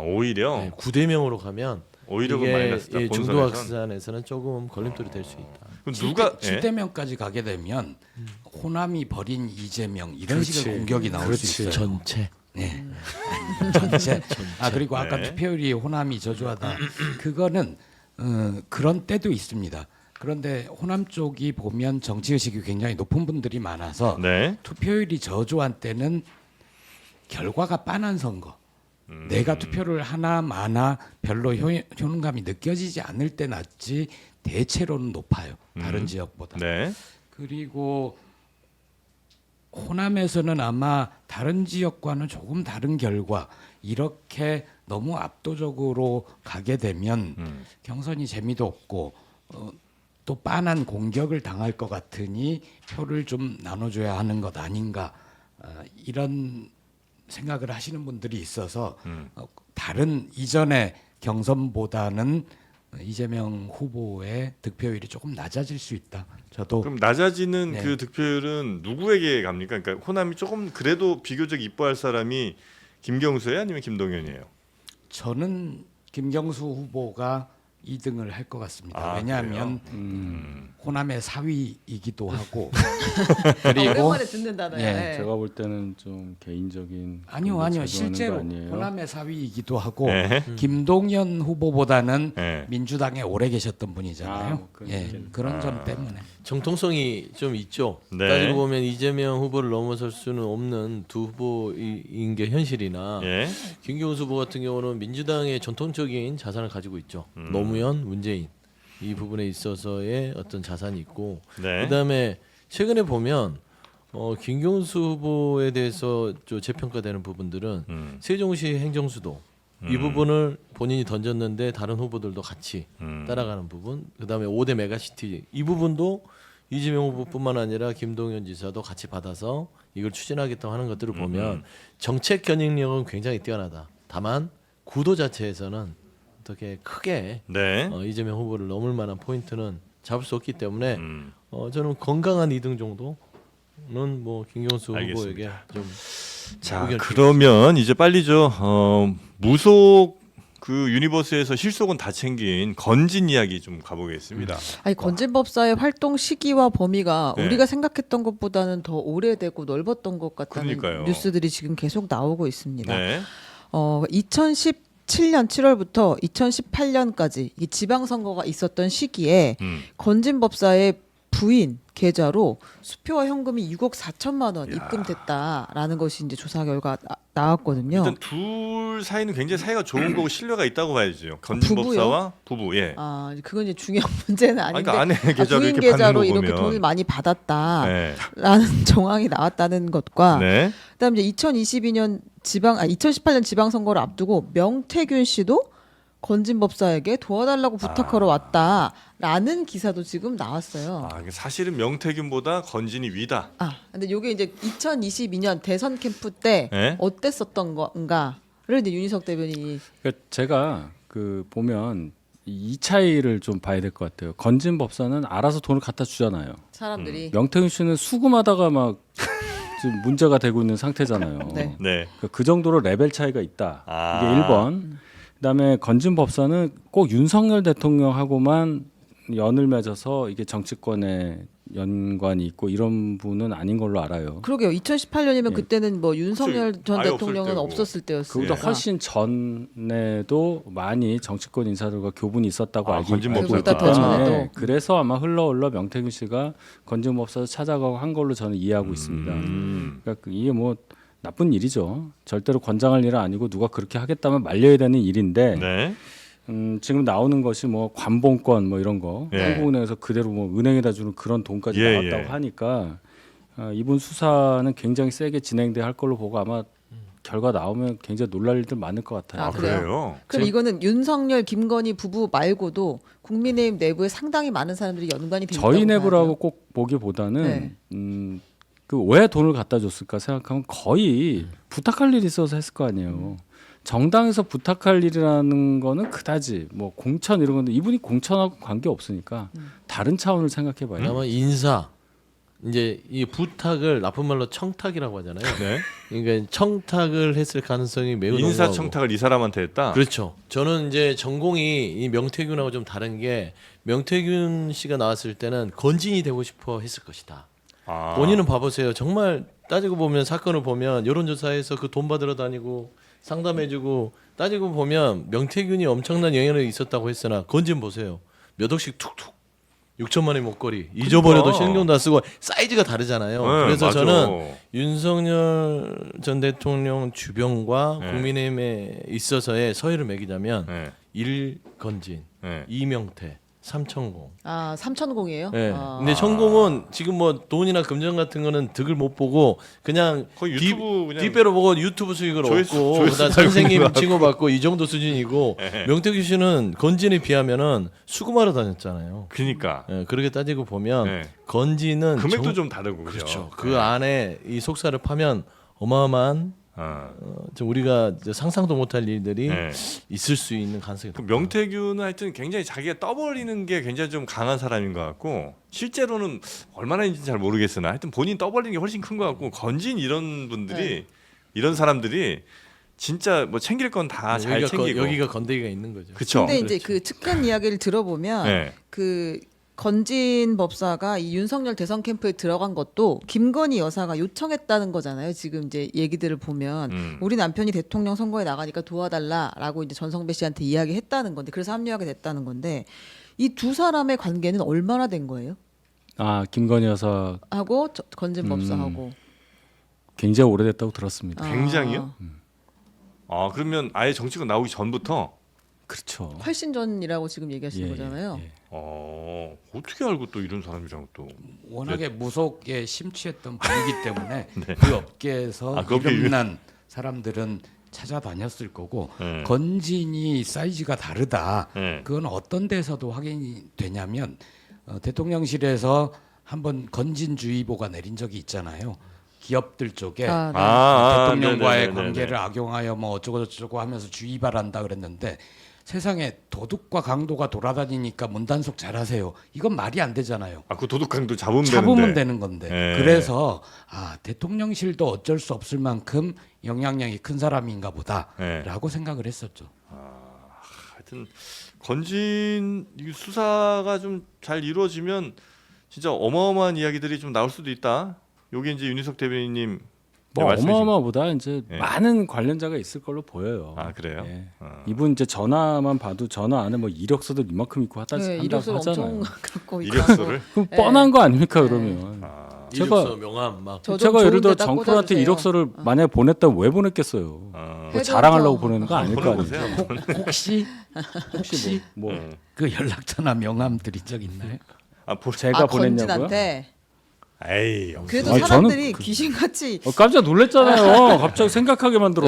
오히려 네, 9대 명으로 가면 오히려 그 이게 마이너스다. 중도 본선에선. 확산에서는 조금 걸림돌이 될 수 있다. 그럼 누가 7대 명까지 가게 되면 호남이 버린 이재명 이런 식의 공격이 나올 수 있어요. 전체. 네. 전체. 그리고 아까 네. 투표율이 호남이 저조하다. 그거는 그런 때도 있습니다. 그런데 호남 쪽이 보면 정치 의식이 굉장히 높은 분들이 많아서 네. 투표율이 저조한 때는 결과가 빤한 선거. 내가 투표를 하나 마나 별로 효능감이 느껴지지 않을 때 낫지 대체로는 높아요. 다른 지역보다. 네. 그리고 호남에서는 아마 다른 지역과는 조금 다른 결과 이렇게 너무 압도적으로 가게 되면 경선이 재미도 없고 또 빤한 공격을 당할 것 같으니 표를 좀 나눠줘야 하는 것 아닌가 이런 생각을 하시는 분들이 있어서 다른 이전의 경선보다는 이재명 후보의 득표율이 조금 낮아질 수 있다. 저도 그럼 낮아지는 네. 그 득표율은 누구에게 갑니까? 그러니까 호남이 조금 그래도 비교적 이뻐할 사람이 김경수예요, 아니면 김동연이에요? 저는 김경수 후보가 2등을 할 것 같습니다. 왜냐하면 호남의 사위이기도 하고 그리고 오랜만에 듣는 단어예요. 예, 네. 제가 볼 때는 좀 개인적인 아니요 그런 거 아니요 작용하는 실제로 거 아니에요? 호남의 사위이기도 하고 네. 김동연 후보보다는 네. 민주당에 오래 계셨던 분이잖아요. 뭐 그런 예, 있겠네. 그런 점 때문에 정통성이 좀 있죠. 네. 따지고 보면 이재명 후보를 넘어설 수는 없는 두 후보인 게 현실이나 예. 김경수 후보 같은 경우는 민주당의 전통적인 자산을 가지고 있죠. 노무현, 문재인 이 부분에 있어서의 어떤 자산이 있고 네. 그다음에 최근에 보면 김경수 후보에 대해서 좀 재평가되는 부분들은 세종시 행정수도 이 부분을 본인이 던졌는데 다른 후보들도 같이 따라가는 부분, 그다음에 5대 메가시티 이 부분도 이재명 후보뿐만 아니라 김동연 지사도 같이 받아서 이걸 추진하겠다고 하는 것들을 보면 정책 견인력은 굉장히 뛰어나다. 다만 구도 자체에서는 어떻게 크게 네. 이재명 후보를 넘을 만한 포인트는 잡을 수 없기 때문에 저는 건강한 2등 정도는 뭐 김경수 후보에게 알겠습니다. 좀 자, 의견을 그러면 이제 빨리죠. 무속 그 유니버스에서 실속은 다 챙긴 건진 이야기 좀 가보겠습니다. 아니 건진법사의 활동 시기와 범위가 네. 우리가 생각했던 것보다는 더 오래되고 넓었던 것 같다는 그러니까요. 뉴스들이 지금 계속 나오고 있습니다. 네. 2017년 7월부터 2018년까지 이 지방선거가 있었던 시기에 건진법사의 부인 계좌로 수표와 현금이 6억 4천만 원 입금됐다라는 것이 이제 조사 결과 나왔거든요. 일단 둘 사이는 굉장히 사이가 좋은 거고 신뢰가 있다고 봐야죠. 건진 법사와 부부. 예. 그건 이제 중요한 문제는 아닌데 그러니까 아내 계좌로 부인 이렇게 계좌로 받는 거 이렇게 보면. 돈을 많이 받았다라는 네. 정황이 나왔다는 것과 네. 그다음에 이제 2018년 지방선거를 앞두고 명태균 씨도 건진법사에게 도와달라고 부탁하러 왔다라는 기사도 지금 나왔어요. 사실은 명태균보다 건진이 위다. 근데 이게 이제 2022년 대선 캠프 때 네? 어땠었던 건가를 이제 윤희석 대변인이 그러니까 제가 그 보면 이 차이를 좀 봐야 될 것 같아요. 건진 법사는 알아서 돈을 갖다 주잖아요. 사람들이 명태균 씨는 수금하다가 막 지금 문제가 되고 있는 상태잖아요. 네. 네. 그 정도로 레벨 차이가 있다. 이게 1번. 그다음에 건진 법사는 꼭 윤석열 대통령하고만 연을 맺어서 이게 정치권에 연관이 있고 이런 분은 아닌 걸로 알아요. 그러게요. 2018년이면 그때는 뭐 윤석열 전 아예 대통령은 없을 없었을 때였어요. 그보다 훨씬 전에도 많이 정치권 인사들과 교분이 있었다고 알고 건진 알고 법사가. 있기 더 때문에 전에도. 그래서 아마 흘러 명태균 씨가 건진 법사를 찾아가고 한 걸로 저는 이해하고 있습니다. 그러니까 이게 뭐 나쁜 일이죠. 절대로 권장할 일은 아니고 누가 그렇게 하겠다면 말려야 되는 일인데 네. 지금 나오는 것이 뭐 관봉권 뭐 이런 거 예. 한국은행에서 그대로 뭐 은행에다 주는 그런 돈까지 예, 나왔다고 예. 하니까 이분 수사는 굉장히 세게 진행돼야 할 걸로 보고 아마 결과 나오면 굉장히 놀랄 일들 많을 것 같아요. 아, 그래요? 그래요? 그럼 이거는 윤석열, 김건희 부부 말고도 국민의힘 내부에 상당히 많은 사람들이 연관이 돼 있다고 저희 봐야 내부라고 돼요? 꼭 보기보다는 네. 그 왜 돈을 갖다 줬을까 생각하면 거의 부탁할 일이 있어서 했을 거 아니에요. 정당에서 부탁할 일이라는 거는 그다지 뭐 공천 이런 건데 이분이 공천하고 관계 없으니까 다른 차원을 생각해봐요. 아마 인사 이제 이 부탁을 나쁜 말로 청탁이라고 하잖아요. 네. 그러니까 청탁을 했을 가능성이 매우 인사 높고. 청탁을 이 사람한테 했다. 그렇죠. 저는 이제 전공이 이 명태균하고 좀 다른 게 명태균 씨가 나왔을 때는 건진이 되고 싶어 했을 것이다. 아. 본인은 봐보세요. 정말 따지고 보면 사건을 보면 여론조사에서 그 돈 받으러 다니고 상담해주고 따지고 보면 명태균이 엄청난 영향력이 있었다고 했으나 건진 보세요. 몇 억씩 툭툭 6천만 원의 목걸이 잊어버려도 신경도 안 쓰고 사이즈가 다르잖아요. 네, 그래서 맞아. 저는 윤석열 전 대통령 주변과 네. 국민의힘에 있어서의 서열을 매기자면 네. 1건진, 네. 이명태, 삼천공. 아, 삼천공이에요? 네. 아. 근데 천공은 지금 뭐 돈이나 금전 같은 거는 득을 못 보고 그냥 거의 유튜브 그냥 뒷배로 보고 유튜브 수익을 조회수 얻고 달고 그다음 있는 선생님 것 같고. 칭호받고 이 정도 수준이고 네. 명태균 씨는 건진에 비하면은 수금하러 다녔잖아요. 그러니까 예, 그렇게 따지고 보면 네. 건진은 금액도 좀 다르고 그렇죠. 그 네. 안에 이 속살을 파면 어마어마한 좀 우리가 이제 상상도 못할 일들이 네. 있을 수 있는 가능성이 그 높다. 명태균은 하여튼 굉장히 자기가 떠벌리는 게 굉장히 좀 강한 사람인 것 같고 실제로는 얼마나인지 잘 모르겠으나 하여튼 본인 떠벌리는 게 훨씬 큰 것 같고 건진 이런 분들이 이런 사람들이 진짜 뭐 챙길 건 다 잘 여기가 챙기고 여기가 건더기가 있는 거죠. 그렇죠. 근데 이제 그 측근 이야기를 들어보면 네. 그 건진 법사가 이 윤석열 대선 캠프에 들어간 것도 김건희 여사가 요청했다는 거잖아요. 지금 이제 얘기들을 보면 우리 남편이 대통령 선거에 나가니까 도와달라라고 이제 전성배 씨한테 이야기했다는 건데 그래서 합류하게 됐다는 건데 이 두 사람의 관계는 얼마나 된 거예요? 아 김건희 여사 하고 건진 법사하고 굉장히 오래됐다고 들었습니다. 굉장히요? 아 그러면 아예 정치권 나오기 전부터 그렇죠. 훨씬 전이라고 지금 얘기하시는 예, 거잖아요. 예. 어떻게 알고 또 이런 사람이랑 또 워낙에 무속에 심취했던 분이기 때문에 네. 그 업계에서 그 업계 이름난 사람들은 찾아다녔을 거고 네. 건진이 사이즈가 다르다. 네. 그건 어떤 데서도 확인이 되냐면 대통령실에서 한번 건진주의보가 내린 적이 있잖아요. 기업들 쪽에 아, 네. 대통령과의 네네네네네. 관계를 악용하여 뭐 어쩌고 저쩌고 하면서 주의 바란다 그랬는데 세상에 도둑과 강도가 돌아다니니까 문단속 잘하세요. 이건 말이 안 되잖아요. 그 도둑강도 잡으면 되는 건데. 네. 그래서 대통령실도 어쩔 수 없을 만큼 영향력이 큰 사람인가 보다라고 생각을 했었죠. 하여튼 건진 이 수사가 좀 잘 이루어지면 진짜 어마어마한 이야기들이 좀 나올 수도 있다. 요게 이제 윤희석 대변인님 뭐 말씀이신- 어마어마보다 이제 예. 많은 관련자가 있을 걸로 보여요. 아 그래요? 예. 어. 이분 이제 전화만 봐도 전화 안에 뭐 이력서도 이만큼 있고 네, 한다고 이력서를 하잖아요. 엄청 갖고 있고 이력서를 그럼 네. 뻔한 거 아닙니까 네. 그러면? 이력서 명함 막 저 좀 제가 예를 들어 좋은 데다 정프한테 꽂아주세요. 이력서를 만약에 보냈다면 왜 보냈겠어요? 어. 뭐 해줘야죠. 자랑하려고 보내는 거 아닐 거 아니에요. 보내보세요. 혹시 뭐 네. 그 연락처나 명함 드린 적 있나요? 제가 보냈냐고요? 건진한테 에이 그래도 아니, 사람들이 저는 귀신같이 깜짝 놀랐잖아요. 갑자기 생각하게 만들어.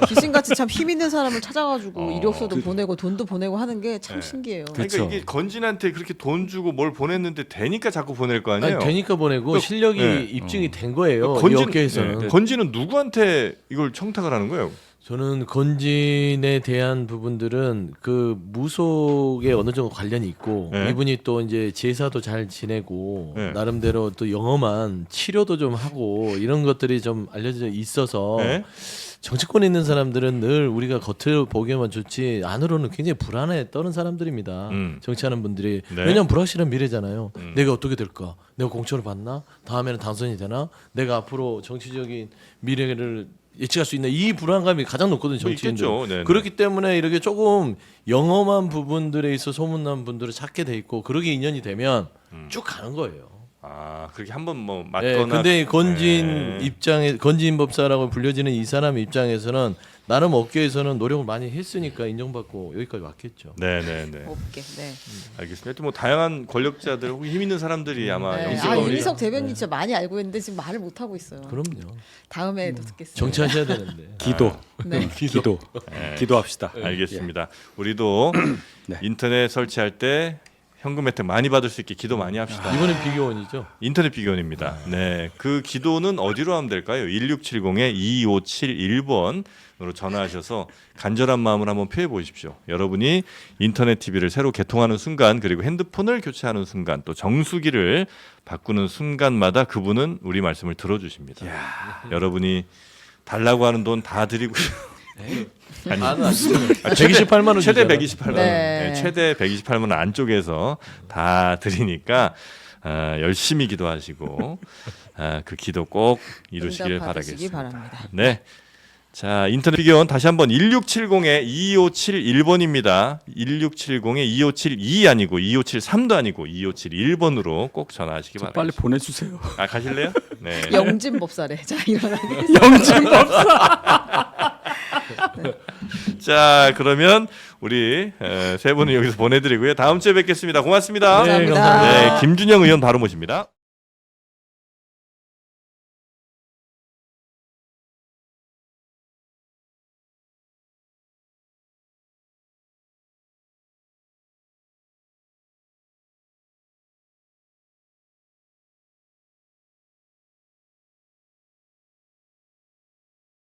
귀신같이 참 힘 있는 사람을 찾아가지고 이력서도 보내고 돈도 보내고 하는 게 참 네. 신기해요. 그러니까 그쵸. 이게 건진한테 그렇게 돈 주고 뭘 보냈는데 되니까 자꾸 보낼 거 아니에요? 아니, 되니까 보내고 그- 실력이 네. 입증이 된 거예요. 이 건진 업계에서는. 건진은 누구한테 이걸 청탁을 하는 거예요? 저는 건진에 대한 부분들은 그 무속에 어느 정도 관련이 있고 네. 이분이 또 이제 제사도 잘 지내고 네. 나름대로 또 영험한 치료도 좀 하고 이런 것들이 좀 알려져 있어서 네? 정치권에 있는 사람들은 늘 우리가 겉으로 보기에만 좋지 안으로는 굉장히 불안해 떠는 사람들입니다. 정치하는 분들이 네. 왜냐하면 불확실한 미래잖아요. 내가 어떻게 될까? 내가 공천을 받나? 다음에는 당선이 되나? 내가 앞으로 정치적인 미래를 예측할 수 있는 이 불안감이 가장 높거든요, 뭐 정치인들. 있겠죠. 네네. 그렇기 때문에 이렇게 조금 영험한 부분들에 있어 소문난 분들을 찾게 돼 있고 그러게 인연이 되면 쭉 가는 거예요. 그렇게 한번 뭐 네, 맞거나. 근데 건진 네. 입장에 건진 법사라고 불려지는 이 사람 입장에서는 나름 업계에서는 노력을 많이 했으니까 인정받고 여기까지 왔겠죠. 네네네. 없게. 네. 알겠습니다. 하여튼 뭐 다양한 권력자들 혹은 힘 있는 사람들이 아마 네. 영수가 아, 우리 이민석 대변인 진짜 많이 알고 있는데 지금 말을 못 하고 있어요. 그럼요. 다음에도 듣겠습니다. 정치하셔야 되는데. 기도, 네. 기도, 네. 기도합시다. 알겠습니다. 우리도 네. 인터넷 설치할 때 현금 혜택 많이 받을 수 있게 기도 많이 합시다. 이번엔 비교원이죠. 인터넷 비교원입니다. 네, 그 기도는 어디로 하면 될까요? 1670-2571번으로 전화하셔서 간절한 마음을 한번 표해 보십시오. 여러분이 인터넷 TV를 새로 개통하는 순간, 그리고 핸드폰을 교체하는 순간, 또 정수기를 바꾸는 순간마다 그분은 우리 말씀을 들어주십니다. 여러분이 달라고 하는 돈 다 드리고요. 아니, 128만 원 최대 주잖아. 128만 원. 네. 네, 최대 128만 원 안쪽에서 다 드리니까 열심히 기도하시고 그 기도 꼭 이루시길 응답받으시기 바라겠습니다. 바랍니다. 네. 자, 인터넷 비교원 다시 한번 1670-2571번입니다. 1670-2572 아니고 2573도 아니고 2571번으로 꼭 전화하시기 좀 바랍니다. 빨리 보내주세요. 아, 가실래요? 네. 영진법사래. 자, 일어나겠습니다. 자, 그러면 우리 세 분은 여기서 보내드리고요. 다음 주에 뵙겠습니다. 고맙습니다. 감사합니다. 네, 김준영 의원 바로 모십니다.